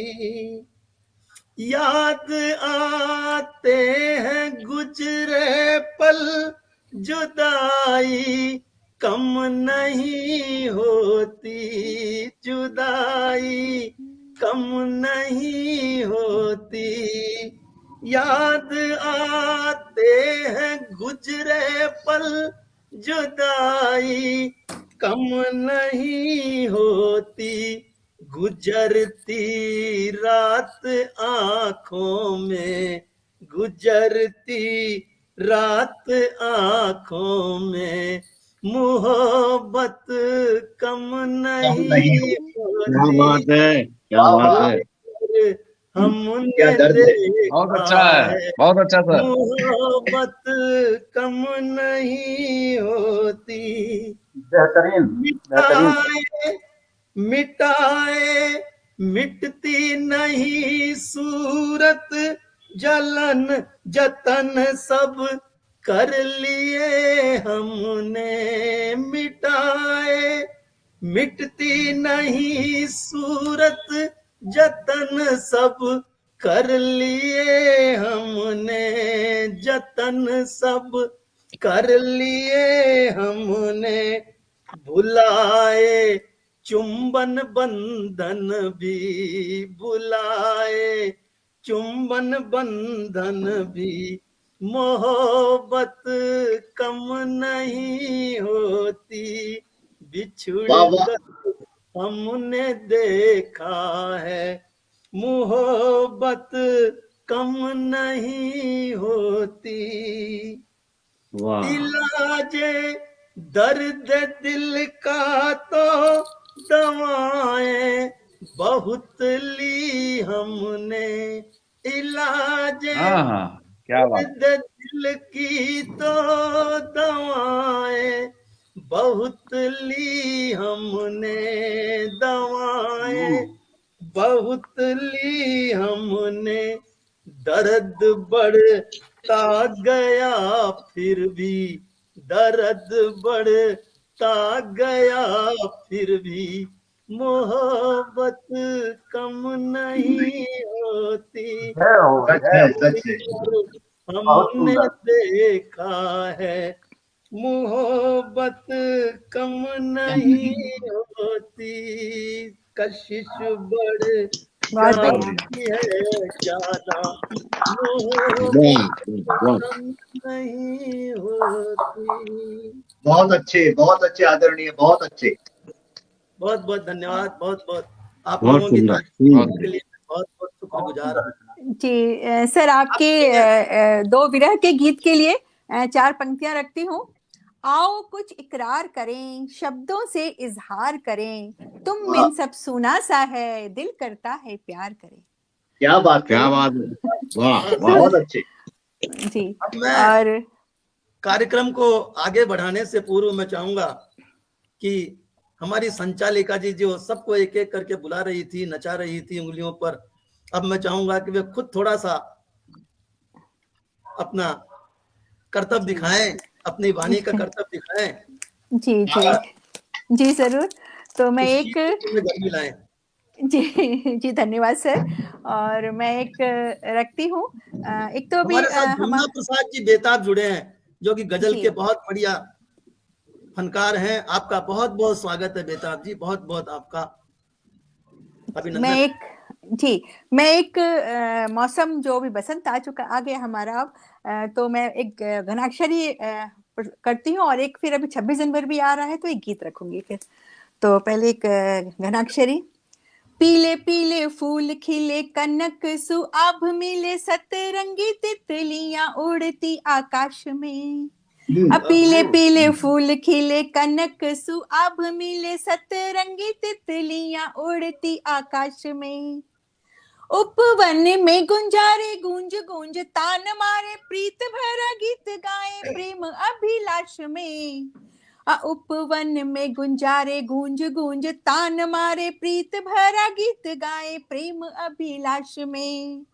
याद आते हैं गुजरे पल, जुदाई कम नहीं होती, जुदाई कम नहीं होती, याद आते हैं गुजरे पल, जुदाई कम नहीं होती, गुजरती रात आंखों में, गुजरती रात आंखों में, मोहब्बत कम नहीं होती। क्या बात है, क्या बात है, हमने दर्द है। बहुत अच्छा है, बहुत अच्छा सर। मोहब्बत कम नहीं होती, बेहतरीन बेहतरीन। मिटाए मिटती नहीं सूरत, जलन जतन सब कर लिए हमने। मिटाए मिटती नहीं सूरत, जतन सब कर लिए हमने। जतन सब कर लिए हमने। भुलाए चुंबन बंधन भी, बुलाए चुंबन बंधन भी। मोहब्बत कम नहीं होती, बिछुड़ वाह वाह, कर हमने देखा है। मोहब्बत कम नहीं होती, वाह इलाजे दर्द दिल का तो दवाएं बहुत ली हमने। इलाजे हाँ, क्या बात। दर्द दिल की तो दवाएं बहुत ली हमने। दवाएं बहुत ली हमने। दर्द बढ़ता गया फिर भी, दर्द बढ़ता गया फिर भी। मोहब्बत कम नहीं होती, जय हो, सच जय है हो। सच है। बहुत हमने सुंदर। देखा है। मोहब्बत कम नहीं होती, कशिश बढ़ बहुत बढ़िया। जाती है ज्यादा। मोहब्बत वाह वाह कम नहीं होती। बहुत अच्छे आदरणीय, बहुत अच्छे। बहुत बहुत धन्यवाद। बहुत बहुत आप बहुत लोगों की सुंदर। तारीफ के लिए बहुत बहुत शुक्रगुजार हूँ। जी सर, आपके दो विरह के गीत के लिए 4 पंक्तियां रखती हूँ। आओ कुछ इकरार करें, शब्दों से इजहार करें, तुम वाह, बिन सब सुना सा है, दिल करता है प्यार करें। क्या बात है, क्या बात है, वाह वाह बहुत अच्छे। जी। अब मैं और कार्यक्रम को आगे बढ़ाने से पूर्व मैं चाहूंगा कि हमारी संचालिका जी जो सबको एक एक करके बुला रही थी, नचा रही थी उंगलियों पर, अब मैं चाहूंगा कि वे खुद थोड़ा सा अपना कर्तव्य दिखाएं, अपनी वाणी का कर्तव्य दिखाएं। जी जी जी जरूर। तो मैं इस एक चीज में गर्मी लाएं। जी जी धन्यवाद सर। और मैं एक रखती हूँ। एक तो भी हमारे साथ हम जमुना प्रसाद जी बेताब जुड़े हैं, जो कि गजल जी के बहुत बढ़िया फनकार हैं। आपका बहुत बहुत स्वागत है बेताब जी, बहुत बहुत आपका मैं अभिनंदन। एक जी मैं एक मौसम जो भी बसंत आ चुका आ गया हमारा अब, तो मैं एक घनाक्षरी करती हूँ, और एक फिर अभी 26 जनवरी भी आ रहा है तो एक गीत रखूंगी फिर। तो पहले एक घनाक्षरी। पीले पीले फूल खिले कनक सुआभ मिले, सतरंगी तितलियां उड़ती आकाश में। पीले पीले फूल खिले कनक सुआभ मिले, सतरंगी तितलियां उड़ती आकाश में। उपवन में गुंजारे गूंज गूंज तान मारे, प्रीत भरा गीत गाए प्रेम अभिलाष में। उपवन में गुंजारे गूंज गूंज तान मारे, प्रीत भरा गीत गाए प्रेम अभिलाष में।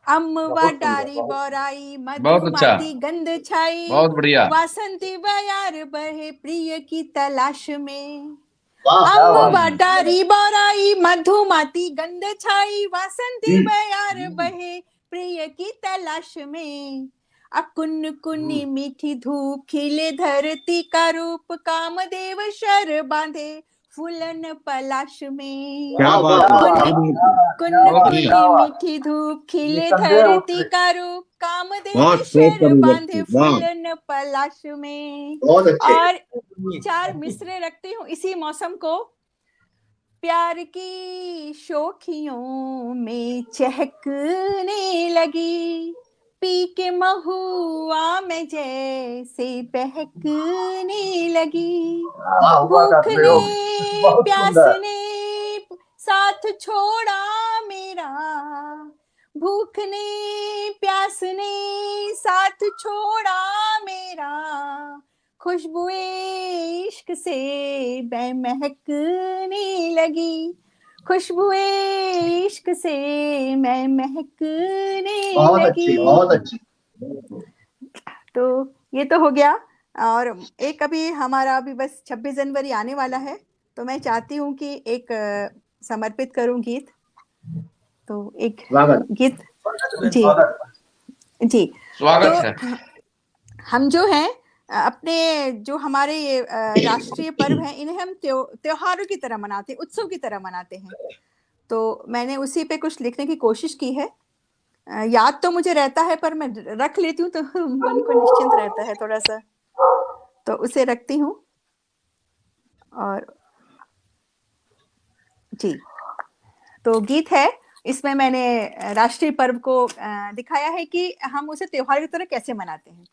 अम्बा बहुत सुंदर, डारी बहुत बोराई बहुत अच्छा, मधुमाती गंध छाई, बहुत बढ़िया। वासंती बयार बहे प्रिय की तलाश में। वाह, क्या बात अम्बा है। डारी बोराई मधुमाती गंध छाई, वासंती हम्म, बयार बहे प्रिय की तलाश में। अकुन कुन्नी मीठी धूप खिले धरती का रूप, कामदेव शर बांधे फूलन पलाश में। क्या वाह बात वाह है, वाह, क्या बात है, कुन्न बहुत कुन्नी अच्छा। मीठी धूप खिले निसंदेह धरती उत्कृष्ट। का रूप, कामदेव बहुत खूब शर अभिव्यक्ति, बांधे वाह फूलन पलाश में। बहुत अच्छे। और 4 मिसरे रखती हूँ इसी मौसम को। प्यार की शोखियों में चहकने लगी, पी के महुआ में जैसे बहकने लगी। क्या हुआ का भूख ने प्रयोग। बहुत प्यास सुंदर। ने साथ छोड़ा मेरा, भूख ने प्यास ने साथ छोड़ा मेरा, खुशबुए इश्क से मैं महकने लगी, खुशबुए इश्क से मैं महकने लगी। बहुत अच्छी। तो ये तो हो गया। और एक अभी हमारा अभी बस 26 जनवरी आने वाला है, तो मैं चाहती हूँ कि एक समर्पित करूँ गीत। तो एक गीत जी जी। स्वागत है। हम जो हैं अपने जो हमारे ये राष्ट्रीय पर्व हैं, इन्हें हम त्योहारों की तरह मनाते हैं, उत्सव की तरह मनाते हैं। तो मैंने उसी पे कुछ लिखने की कोशिश की है। याद तो मुझे रहता है, पर मैं रख लेती हूँ तो मन को निश्चिंत रहता है थोड़ा सा, तो उसे रखती हूँ। और जी, तो गीत है, इसमें मैंने राष्ट्रीय पर्व को दिखाया है कि हम उसे त्योहार की तरह कैसे मनाते हैं।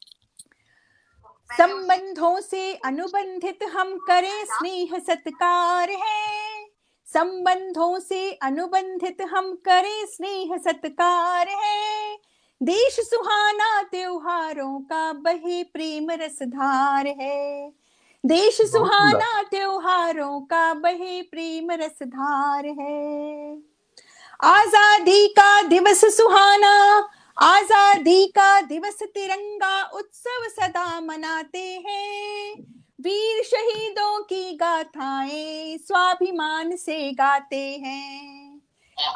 संबंधों से अनुबंधित हम करें स्नेह सत्कार है, संबंधों से अनुबंधित हम करें स्नेह सत्कार है, देश सुहाना त्योहारों का बहे प्रेम रसधार है, देश सुहाना त्योहारों का बहे प्रेम रसधार है। आजादी का दिवस सुहाना, आजादी का दिवस तिरंगा उत्सव सदा मनाते हैं, वीर शहीदों की गाथाएं स्वाभिमान से गाते हैं।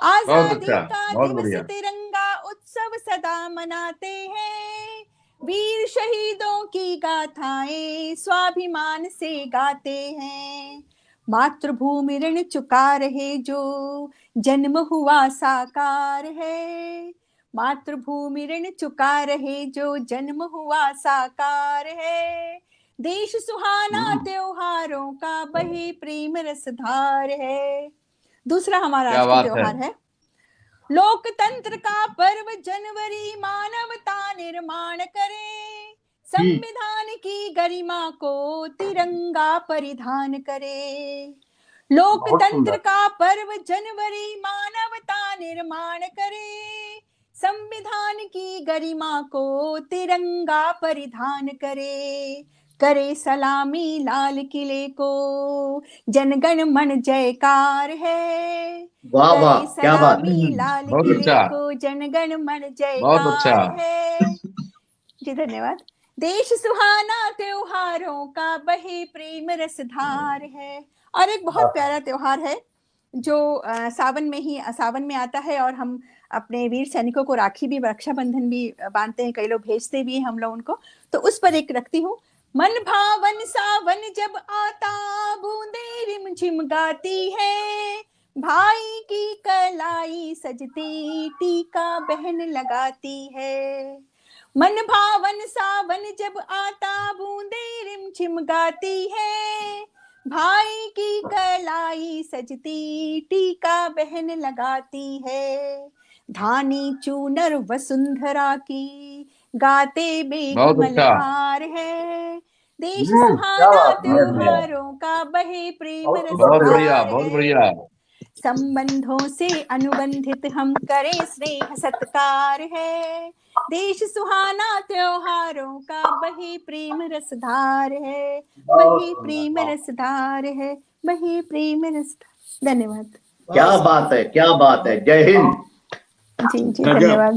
आजादी का दिवस तिरंगा उत्सव सदा मनाते हैं, वीर शहीदों की गाथाएं स्वाभिमान से गाते हैं। मातृभूमि ऋण चुका रहे जो जन्म हुआ साकार है, मातृभूमि ऋण चुका रहे जो जन्म हुआ साकार है, देश सुहाना त्योहारों का बहे प्रेम रसधार है। दूसरा हमारा राष्ट्रीय त्योहार है लोकतंत्र का पर्व जनवरी, मानवता निर्माण करे, संविधान की गरिमा को तिरंगा परिधान करे। लोकतंत्र का पर्व जनवरी, मानवता निर्माण करे, संविधान की गरिमा को तिरंगा परिधान करे, करे सलामी लाल किले को जनगण मन जयकार है, वाह वाह, क्या बात, लाल किले को जनगण मन जयकार है। जी धन्यवाद। देश सुहाना त्योहारों का बहे प्रेम रसधार है। और एक बहुत प्यारा त्योहार है जो सावन में आता है, और हम अपने वीर सैनिकों को राखी भी, रक्षाबंधन भी बांधते हैं, कई लोग भेजते भी हैं हम लोग उनको, तो उस पर एक रखती हूँ। मन भावन सावन जब आता बूंदे रिमझिम गाती है, भाई की कलाई सजती टीका बहन लगाती है। मन भावन सावन जब आता बूंदे रिमझिम गाती है, भाई की कलाई सजती टीका बहन लगाती है। धानी चूनर वसुंधरा की गाते बेगमलहार है, देश सुहाना त्योहारों का बहे प्रेम रसधार है। संबंधों से अनुबंधित हम करें स्नेह सत्कार है, देश सुहाना त्योहारों का बहे प्रेम रसधार है, बहे प्रेम रसधार है, बहे प्रेम रसधार। धन्यवाद। क्या बात है, क्या बात है। जय हिंद। जी जी धन्यवाद।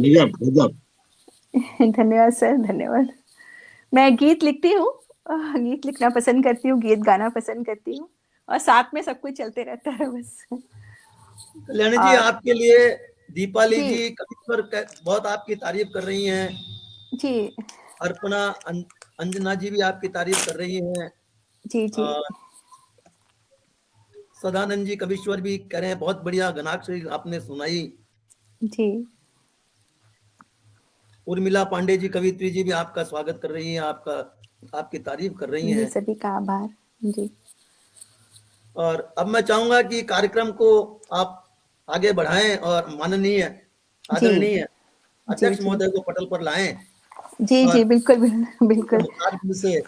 धन्यवाद सर, धन्यवाद। मैं गीत लिखती हूँ, गीत लिखना पसंद करती हूँ, गीत गाना पसंद करती हूँ, और साथ में सब कुछ चलते रहता है बस। कल्याणी जी, आपके लिए दीपाली जी पर बहुत आपकी तारीफ कर रही हैं जी। अर्पणा अंजना जी भी आपकी तारीफ कर रही हैं जी जी। सदानंद जी कविश्वर भी कह रहे हैं बहुत बढ़िया घनाक्षरी आपने सुनाई जी। उर्मिला पांडे जी कवित्री जी भी आपका स्वागत कर रही हैं, आपकी तारीफ कर रही हैं। सभी का आभार जी। और अब मैं चाहूंगा कि कार्यक्रम को आप आगे बढ़ाएं और माननीय आदरणीय अध्यक्ष महोदय को पटल पर लाएं। जी जी बिल्कुल बिल्कुल से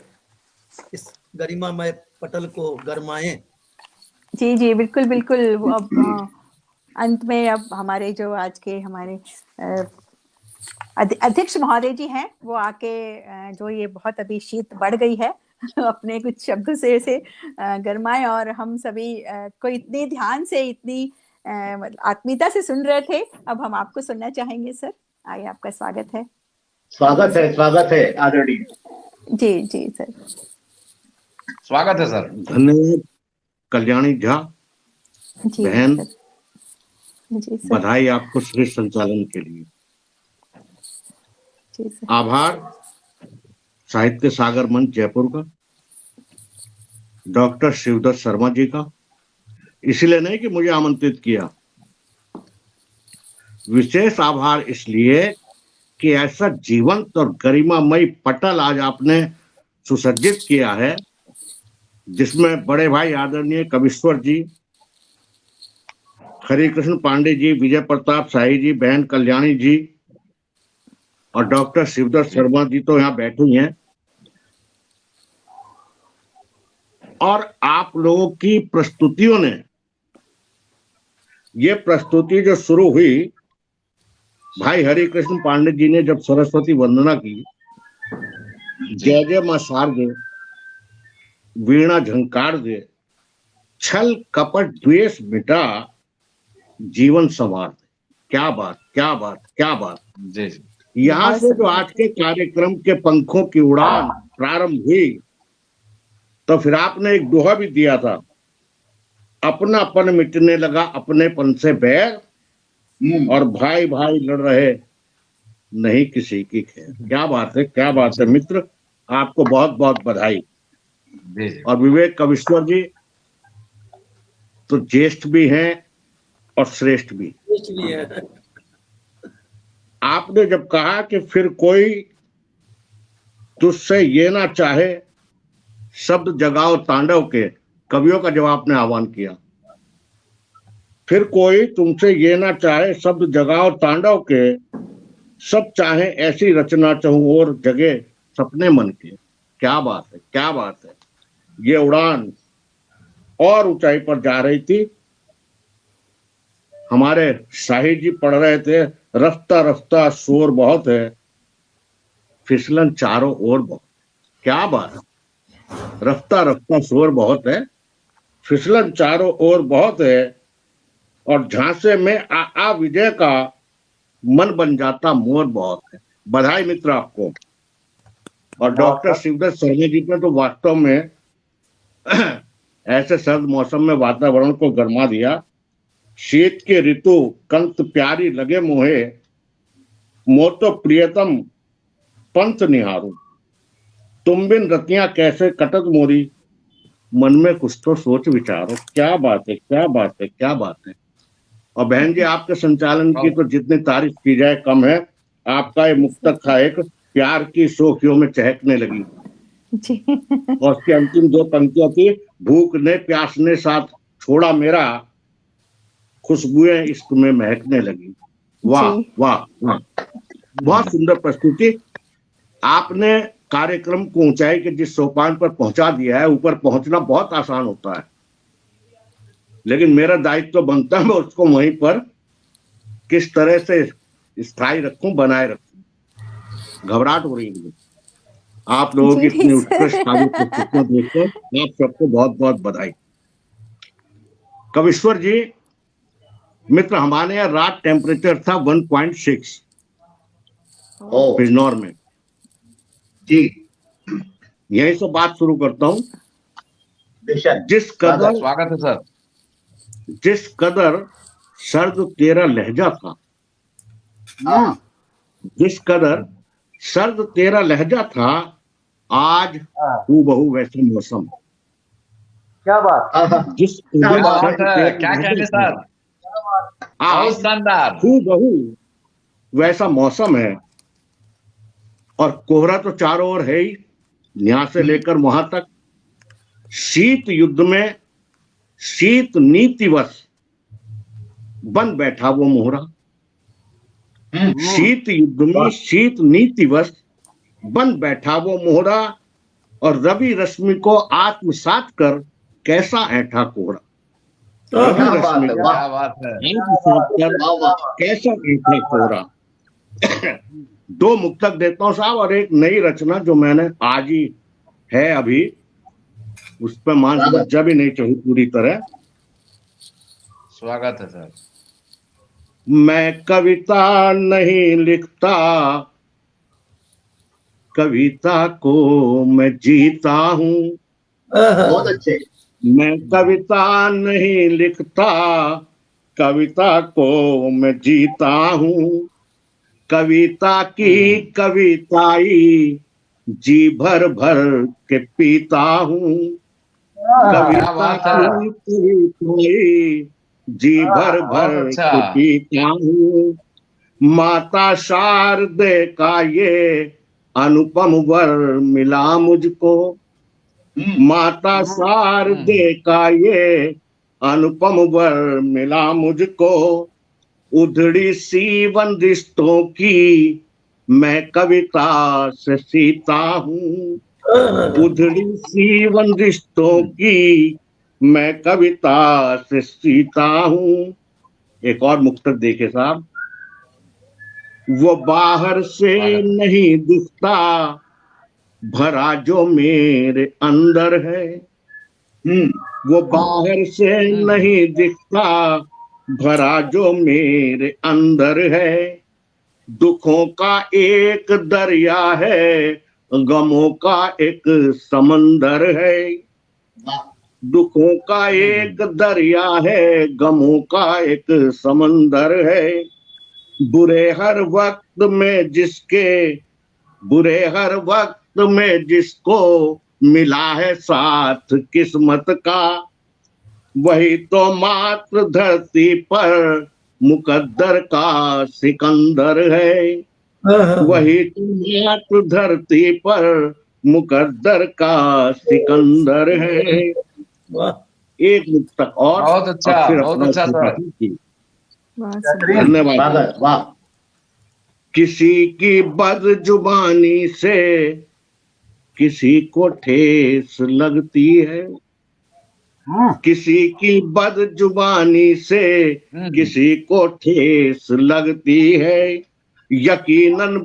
इस गरिमामय पटल को गरमाएं। जी जी बिल्कुल बिल्कुल। अब अंत में अब हमारे जो आज के हमारे अध्यक्ष महोदय जी हैं, वो आके जो ये बहुत अभी शीत बढ़ गई है, अपने कुछ शब्दों से इसे गरमाए, और हम सभी को इतने ध्यान से, इतनी आत्मीयता से सुन रहे थे। अब हम आपको सुनना चाहेंगे सर। आइए, आपका स्वागत है। स्वागत है आदरणीय। जी जी सर, स्वागत है सर। धन्यवाद कल्याणी झा जी बहन, सर। जी सर। बधाई आपको श्रेष्ठ संचालन के लिए। जी सर। आभार साहित्य सागर मंच जयपुर का, डॉक्टर शिवदत्त शर्मा जी का, इसलिए नहीं कि मुझे आमंत्रित किया, विशेष आभार इसलिए कि ऐसा जीवंत और गरिमामयी पटल आज आपने सुसज्जित किया है, जिसमें बड़े भाई आदरणीय कविश्वर जी, हरिकृष्ण पांडे जी, विजय प्रताप शाही जी, बहन कल्याणी जी और डॉक्टर शिवदत्त शर्मा जी तो यहाँ बैठे ही हैं, और आप लोगों की प्रस्तुतियों ने, ये प्रस्तुति जो शुरू हुई, भाई हरिकृष्ण पांडे जी ने जब सरस्वती वंदना की, जय जय मां शारदे, वीणा झंकार दे, छल कपट द्वेष मिटा, जीवन संवार दे। क्या बात, क्या बात, क्या बात। जी यहाँ से जो आज के कार्यक्रम के पंखों की उड़ान प्रारंभ हुई, तो फिर आपने एक दोहा भी दिया था, अपनापन मिटने लगा अपनेपन से बैर, और भाई भाई लड़ रहे नहीं किसी की खैर। क्या बात है, क्या बात है मित्र, आपको बहुत बहुत बधाई। और विवेक कविश्वर जी तो ज्येष्ठ भी हैं और श्रेष्ठ भी। है। आपने जब कहा कि फिर कोई तुझसे ये ना चाहे शब्द जगाओ तांडव के, कवियों का जब आपने आह्वान किया, फिर कोई तुमसे ये ना चाहे शब्द जगाओ तांडव के, सब चाहे ऐसी रचना चहु और जगे सपने मन के। क्या बात है, क्या बात है। ये उड़ान और ऊंचाई पर जा रही थी। हमारे शाही जी पढ़ रहे थे, रफ्ता रफ्ता शोर बहुत है, फिसलन चारों ओर बहुत। क्या बात है, रफ्ता रफ्ता शोर बहुत है, फिसलन चारों ओर बहुत है, और झांसे में आ विजय का मन बन जाता मोर बहुत है। बधाई मित्र आपको। और डॉक्टर शिवदत्त शर्मा जी ने तो वास्तव में ऐसे सर्द मौसम में वातावरण को गरमा दिया। शीत के ऋतु कंत प्यारी लगे मोहे, मोतो प्रियतम पंथ निहारू, तुम बिन रतियां कैसे कटत मोरी, मन में कुछ तो सोच विचारो। क्या बात है, क्या बात है, क्या बात है। और बहन जी, आपके संचालन की तो जितनी तारीफ की जाए कम है। आपका ये मुक्तक था एक, प्यार की शोखियों में चहकने लगी, और उसकी अंतिम दो पंक्तियां थी, भूख ने प्यास ने साथ छोड़ा मेरा, खुशबुएं इश्क में महकने लगी। वाह वाह वाह, बहुत सुंदर प्रस्तुति। आपने कार्यक्रम को ऊंचाई के जिस सोपान पर पहुंचा दिया है, ऊपर पहुंचना बहुत आसान होता है, लेकिन मेरा दायित्व तो बनता है मैं उसको वहीं पर किस तरह से स्थायी रखूं, बनाए रखूं। घबराहट हो रही है। आप लोगों की इतनी उत्कृष्ट कार्य प्रस्तुतियां देखकर आप सबको बहुत बहुत बधाई। कविश्वर जी मित्र, हमारे यहाँ रात टेम्परेचर था 1.6 बिजनौर में जी। यहीं से बात शुरू करता हूँ। जिस कदर स्वागत है सर। जिस कदर सर्द तेरा लहजा था, जिस कदर सर्द तेरा लहजा था, आज हूबहू वैसा मौसम। क्या बात। जिस क्या कहने सर, आज शानदार हूबहू वैसा मौसम है। और कोहरा तो चारों ओर है ही, यहां से लेकर वहां तक। शीत युद्ध में शीत नीतिवश बन बैठा वो मोहरा, शीत युद्ध में शीत नीतिवश बन बैठा वो मोहरा, और रवि रश्मि को आत्मसात कर कैसा ऐठा कोहरा। रवि रश्मि को आत्मसात कर कैसा ऐठा कोहरा। दो मुक्तक देता हूं साहब, और एक नई रचना जो मैंने आज ही है अभी, उस पर मांस मज्जा भी नहीं चढ़ी पूरी तरह। स्वागत है सर। मैं कविता नहीं लिखता, कविता को मैं जीता हूँ। बहुत अच्छे। मैं कविता नहीं लिखता, कविता को मैं जीता हूँ। कविता की कविताई जी भर भर के पीता हूँ। कविता की कविताई जी भर भर के पीता हूँ। माता शारदे का ये अनुपम वर मिला मुझको। माता शारदे का ये अनुपम वर मिला मुझको। उधड़ी सी बंदिशों की मैं कविता से सीता हूँ। उधड़ी सी बंदिशों की मैं कविता से सीता हूँ। एक और मुक्तक देखे साहब। वो बाहर से नहीं दिखता, भरा जो मेरे अंदर है। वो बाहर से नहीं दिखता, भरा जो मेरे अंदर है। दुखों का एक दरिया है, गमों का एक समंदर है। दुखों का एक दरिया है, गमों का एक समंदर है। बुरे हर वक्त में जिसको मिला है साथ किस्मत का, वही तो मात्र धरती पर मुकद्दर का सिकंदर है। वही तो मात्र धरती पर मुकद्दर का सिकंदर है। एक मुक्तक और। बहुत अच्छा, बहुत अच्छा सर। धन्यवाद। वाह। किसी की बदजुबानी से किसी को ठेस लगती है। किसी की बदजुबानी से किसी को ठेस लगती है। यकीनन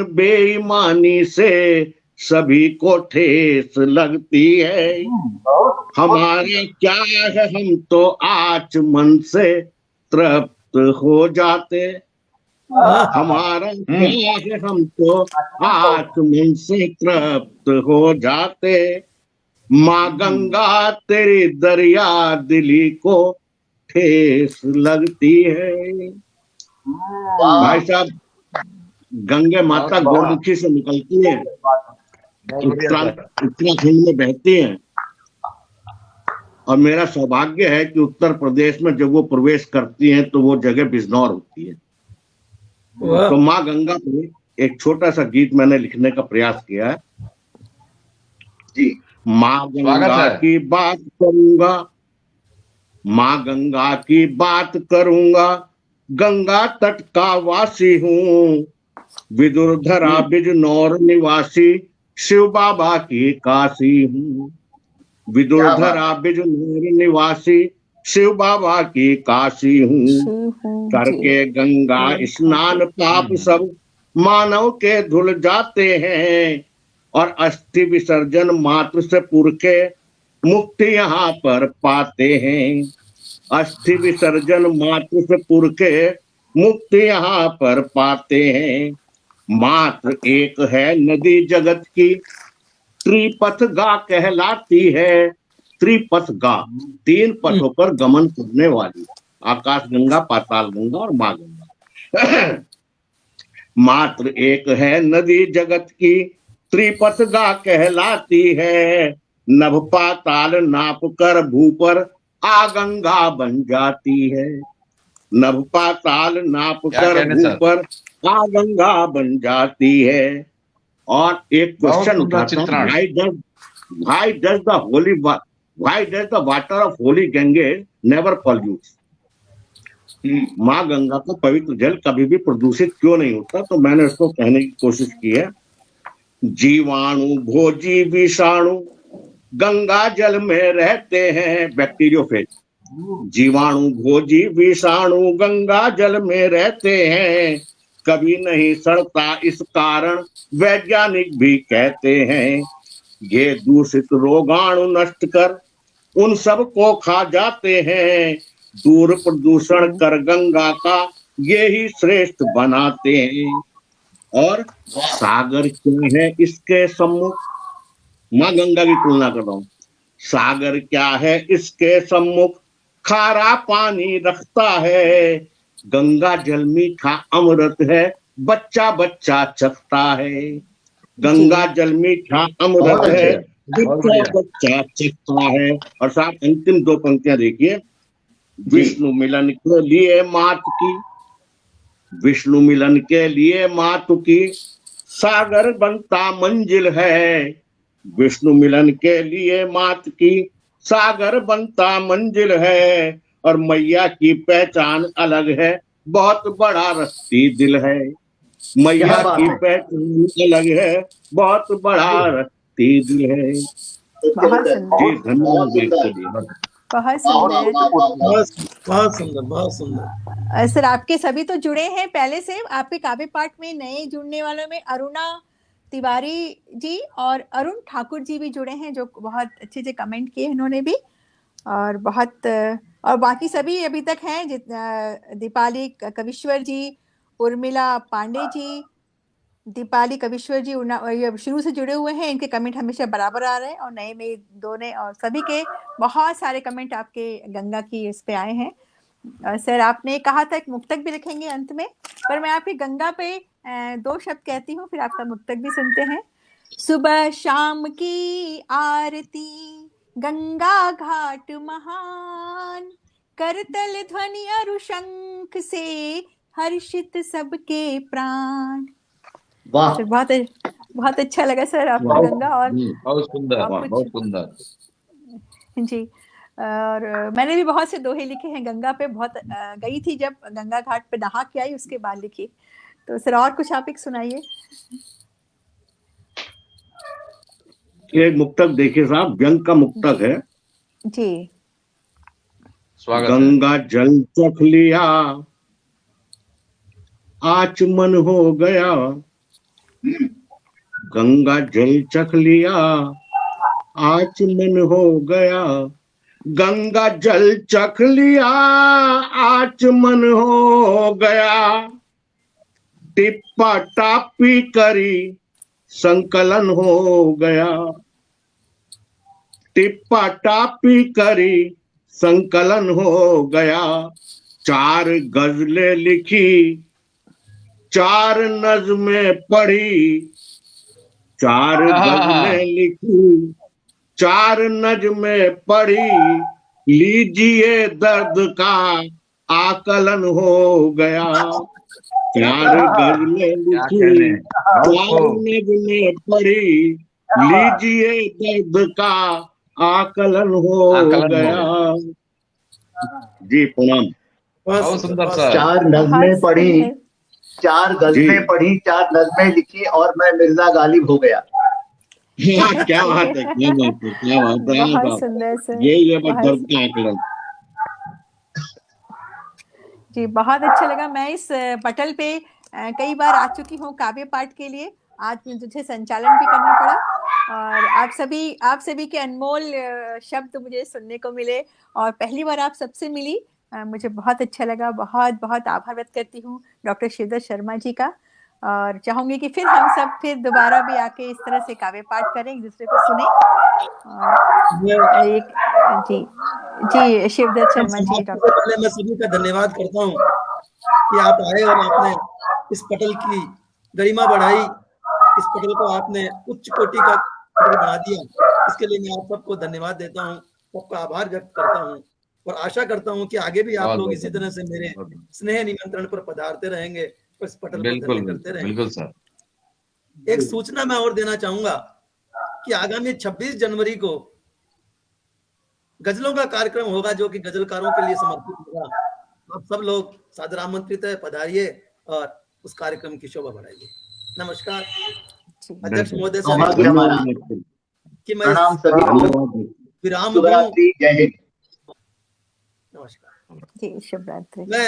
बेईमानी से सभी को ठेस लगती है। हमारा क्या है, हम तो आचमन से तृप्त हो जाते। हमारा क्या है, हम तो आचमन से तृप्त हो जाते। माँ गंगा तेरी दरिया दिली को ठेस लगती है। भाई साहब, गंगे माता गौमुखी से निकलती है, उत्तराखंड में बहती है। और मेरा सौभाग्य है कि उत्तर प्रदेश में जब वो प्रवेश करती हैं तो वो जगह बिजनौर होती है। तो माँ गंगा पे एक छोटा सा गीत मैंने लिखने का प्रयास किया है जी। माँ गंगा की बात करूंगा, माँ गंगा की बात करूंगा, गंगा तट का वासी हूँ। विदुरधरा बिजनौर निवासी, शिव बाबा की काशी हूँ। विदुरधरा बिजनौर निवासी, शिव बाबा की काशी हूँ। करके गंगा स्नान पाप सब मानव के धुल जाते हैं। और अस्थि विसर्जन मात्र से पुरखे मुक्ति यहाँ पर पाते हैं। अस्थि विसर्जन मात्र से पुरखे मुक्ति यहाँ पर पाते हैं। मात्र एक है नदी जगत की, त्रिपथगा कहलाती है। त्रिपथगा, 3 पथों पर गमन करने वाली, आकाश गंगा, पाताल गंगा और माँ गंगा। मात्र एक है नदी जगत की, त्रिपथगा कहलाती है। नभ पाताल नाप कर भू पर आ गंगा बन जाती है। नभ पाताल नाप कर भू पर आ गंगा बन जाती है। और एक क्वेश्चन उठाता हूं, why does the water of holy Ganges never pollutes? माँ गंगा का पवित्र जल कभी भी प्रदूषित क्यों नहीं होता? तो मैंने उसको कहने की कोशिश की है। जीवाणु भोजी विषाणु गंगा जल में रहते हैं, बैक्टीरियोफेज। जीवाणु भोजी विषाणु गंगा जल में रहते हैं। कभी नहीं सड़ता, इस कारण वैज्ञानिक भी कहते हैं। ये दूषित रोगाणु नष्ट कर उन सब को खा जाते हैं। दूर प्रदूषण कर गंगा का ये ही श्रेष्ठ बनाते हैं। और सागर क्या है इसके सम्मुख, माँ गंगा की तुलना कर रहा हूं। सागर क्या है इसके सम्मुख, खारा पानी रखता है। गंगा जल मीठा अमृत है, बच्चा बच्चा चखता है। गंगा जल मीठा अमृत है, बच्चा बच्चा चखता है। और साहब अंतिम दो पंक्तियां देखिए। विष्णु मिलन के लिए मात की, विष्णु मिलन के लिए मातु की सागर बनता मंजिल है। विष्णु मिलन के लिए मात की सागर बनता मंजिल है। और मैया की पहचान अलग है, बहुत बड़ा रस्ती दिल है। मैया की पहचान अलग है, बहुत बड़ा रस्ती दिल है। बहुत सुंदर, जी धन्यवाद के लिए। बहुत सुंदर, बहुत सुंदर, बहुत सुंदर। सर आपके सभी तो जुड़े हैं पहले से। आपके काव्य पाठ में नए जुड़ने वालों में अरुणा तिवारी जी और अरुण ठाकुर जी भी जुड़े हैं, जो बहुत अच्छे से कमेंट किए इन्होंने भी। और बहुत, और बाकी सभी अभी तक हैं, दीपाली कविश्वर जी, उर्मिला पांडे जी, दीपाली कविश्वर जी शुरू से जुड़े हुए हैं। इनके कमेंट हमेशा बराबर आ रहे हैं। और नए में दो ने, और सभी के बहुत सारे कमेंट आपके गंगा की इस पे आए हैं। सर आपने कहा था एक मुक्तक भी लिखेंगे अंत में, पर मैं आपकी गंगा पे दो शब्द कहती हूँ, फिर आपका मुक्तक भी सुनते हैं। सुबह शाम की आरती गंगा घाट महान, करतल ध्वनि अरु शंख से हर्षित सबके प्राण। वाह, बहुत बहुत अच्छा लगा सर आपका गंगा। और बहुत सुंदर, बहुत सुंदर जी। और मैंने भी बहुत से दोहे लिखे हैं गंगा पे। बहुत गई थी जब गंगा घाट पे नहा के आई, उसके बाद लिखी। तो सर और कुछ आप एक सुनाइए। एक मुक्तक देखिए साहब, व्यंग का मुक्तक है जी। स्वागत। गंगा जल चख लिया आचमन हो गया। गंगा जल चख लिया आचमन हो गया। गंगा जल चख लिया आचमन हो गया। टिप्पा टापी करी संकलन हो गया। टिप्पा टापी करी संकलन हो गया। 4 गजलें लिखी 4 नज़्में पढ़ी। 4 गजलें लिखी 4 नज़्में पढ़ी। लीजिए दर्द का आकलन हो गया। 4 गजलें लिखी 4 नज़्में पढ़ी। लीजिए दर्द का आकलन हो गया। जी प्रणाम। बहुत सुंदर सर। 4 नज़्में पढ़ी, 4 गज़लें पढ़ी, 4 नज़्में लिखी और मैं मिर्जा गालिब हो गया। क्या बात है, क्या बात है, क्या बात है। बहुत सुंदर सर। यही है बस दर्द का आकलन। जी बहुत अच्छा लगा। मैं इस पटल पे कई बार आ चुकी हूँ काव्य पाठ के लिए। आज मुझे संचालन भी करना पड़ा, और आप सभी के अनमोल शब्द मुझे सुनने को मिले, और पहली बार आप सबसे मिली। मुझे बहुत अच्छा लगा। बहुत बहुत आभार व्यक्त करती हूँ डॉक्टर शिवदत्त शर्मा जी का। और चाहूंगी कि फिर हम सब फिर दोबारा भी आके इस तरह से काव्य पाठ करें, एक दूसरे को सुने। और एक जी शिवदत्त शर्मा जी डॉक्टर। पहले मैं सभी का धन्यवाद करता हूँ कि आप आए और आपने इस पटल की गरिमा बढ़ाई। इस पटल को आपने उच्च कोटि का बना दिया। इसके लिए मैं आप सबको धन्यवाद देता हूँ, सबका आभार व्यक्त करता हूँ, और आशा करता हूँ कि आगे भी आप लोग इसी तरह से मेरे स्नेह निमंत्रण पर पधारते रहेंगे, इस पटल पर करते रहेंगे। बिल्कुल सर। एक सूचना मैं और देना चाहूंगा कि आगामी 26 जनवरी को गजलों का कार्यक्रम होगा, जो कि गजलकारों के लिए समर्पित होगा। आप सब लोग सादर आमंत्रित है, पधारिए और उस कार्यक्रम की शोभा बढ़ाइए। नमस्कार अध्यक्ष महोदय कि मैं प्रणाम सभी को, विराम शुभ रात्रि, जय हिंद। नमस्कार जी शुभ रात्रि। मैं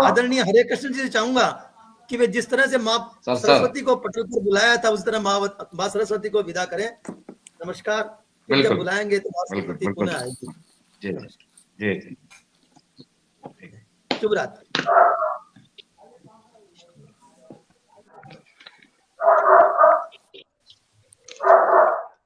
आदरणीय हरे कृष्ण जी से चाहूंगा कि वे जिस तरह से माँ सर। सरस्वती को पटल पर बुलाया था उस तरह माँ सरस्वती को विदा करें। नमस्कार। फिर जब बिल्कुल। बुलाएंगे तो माँ सरस्वती बिल्कुल। पुनः आएगी। जी जी जी। शुभ रात्रि।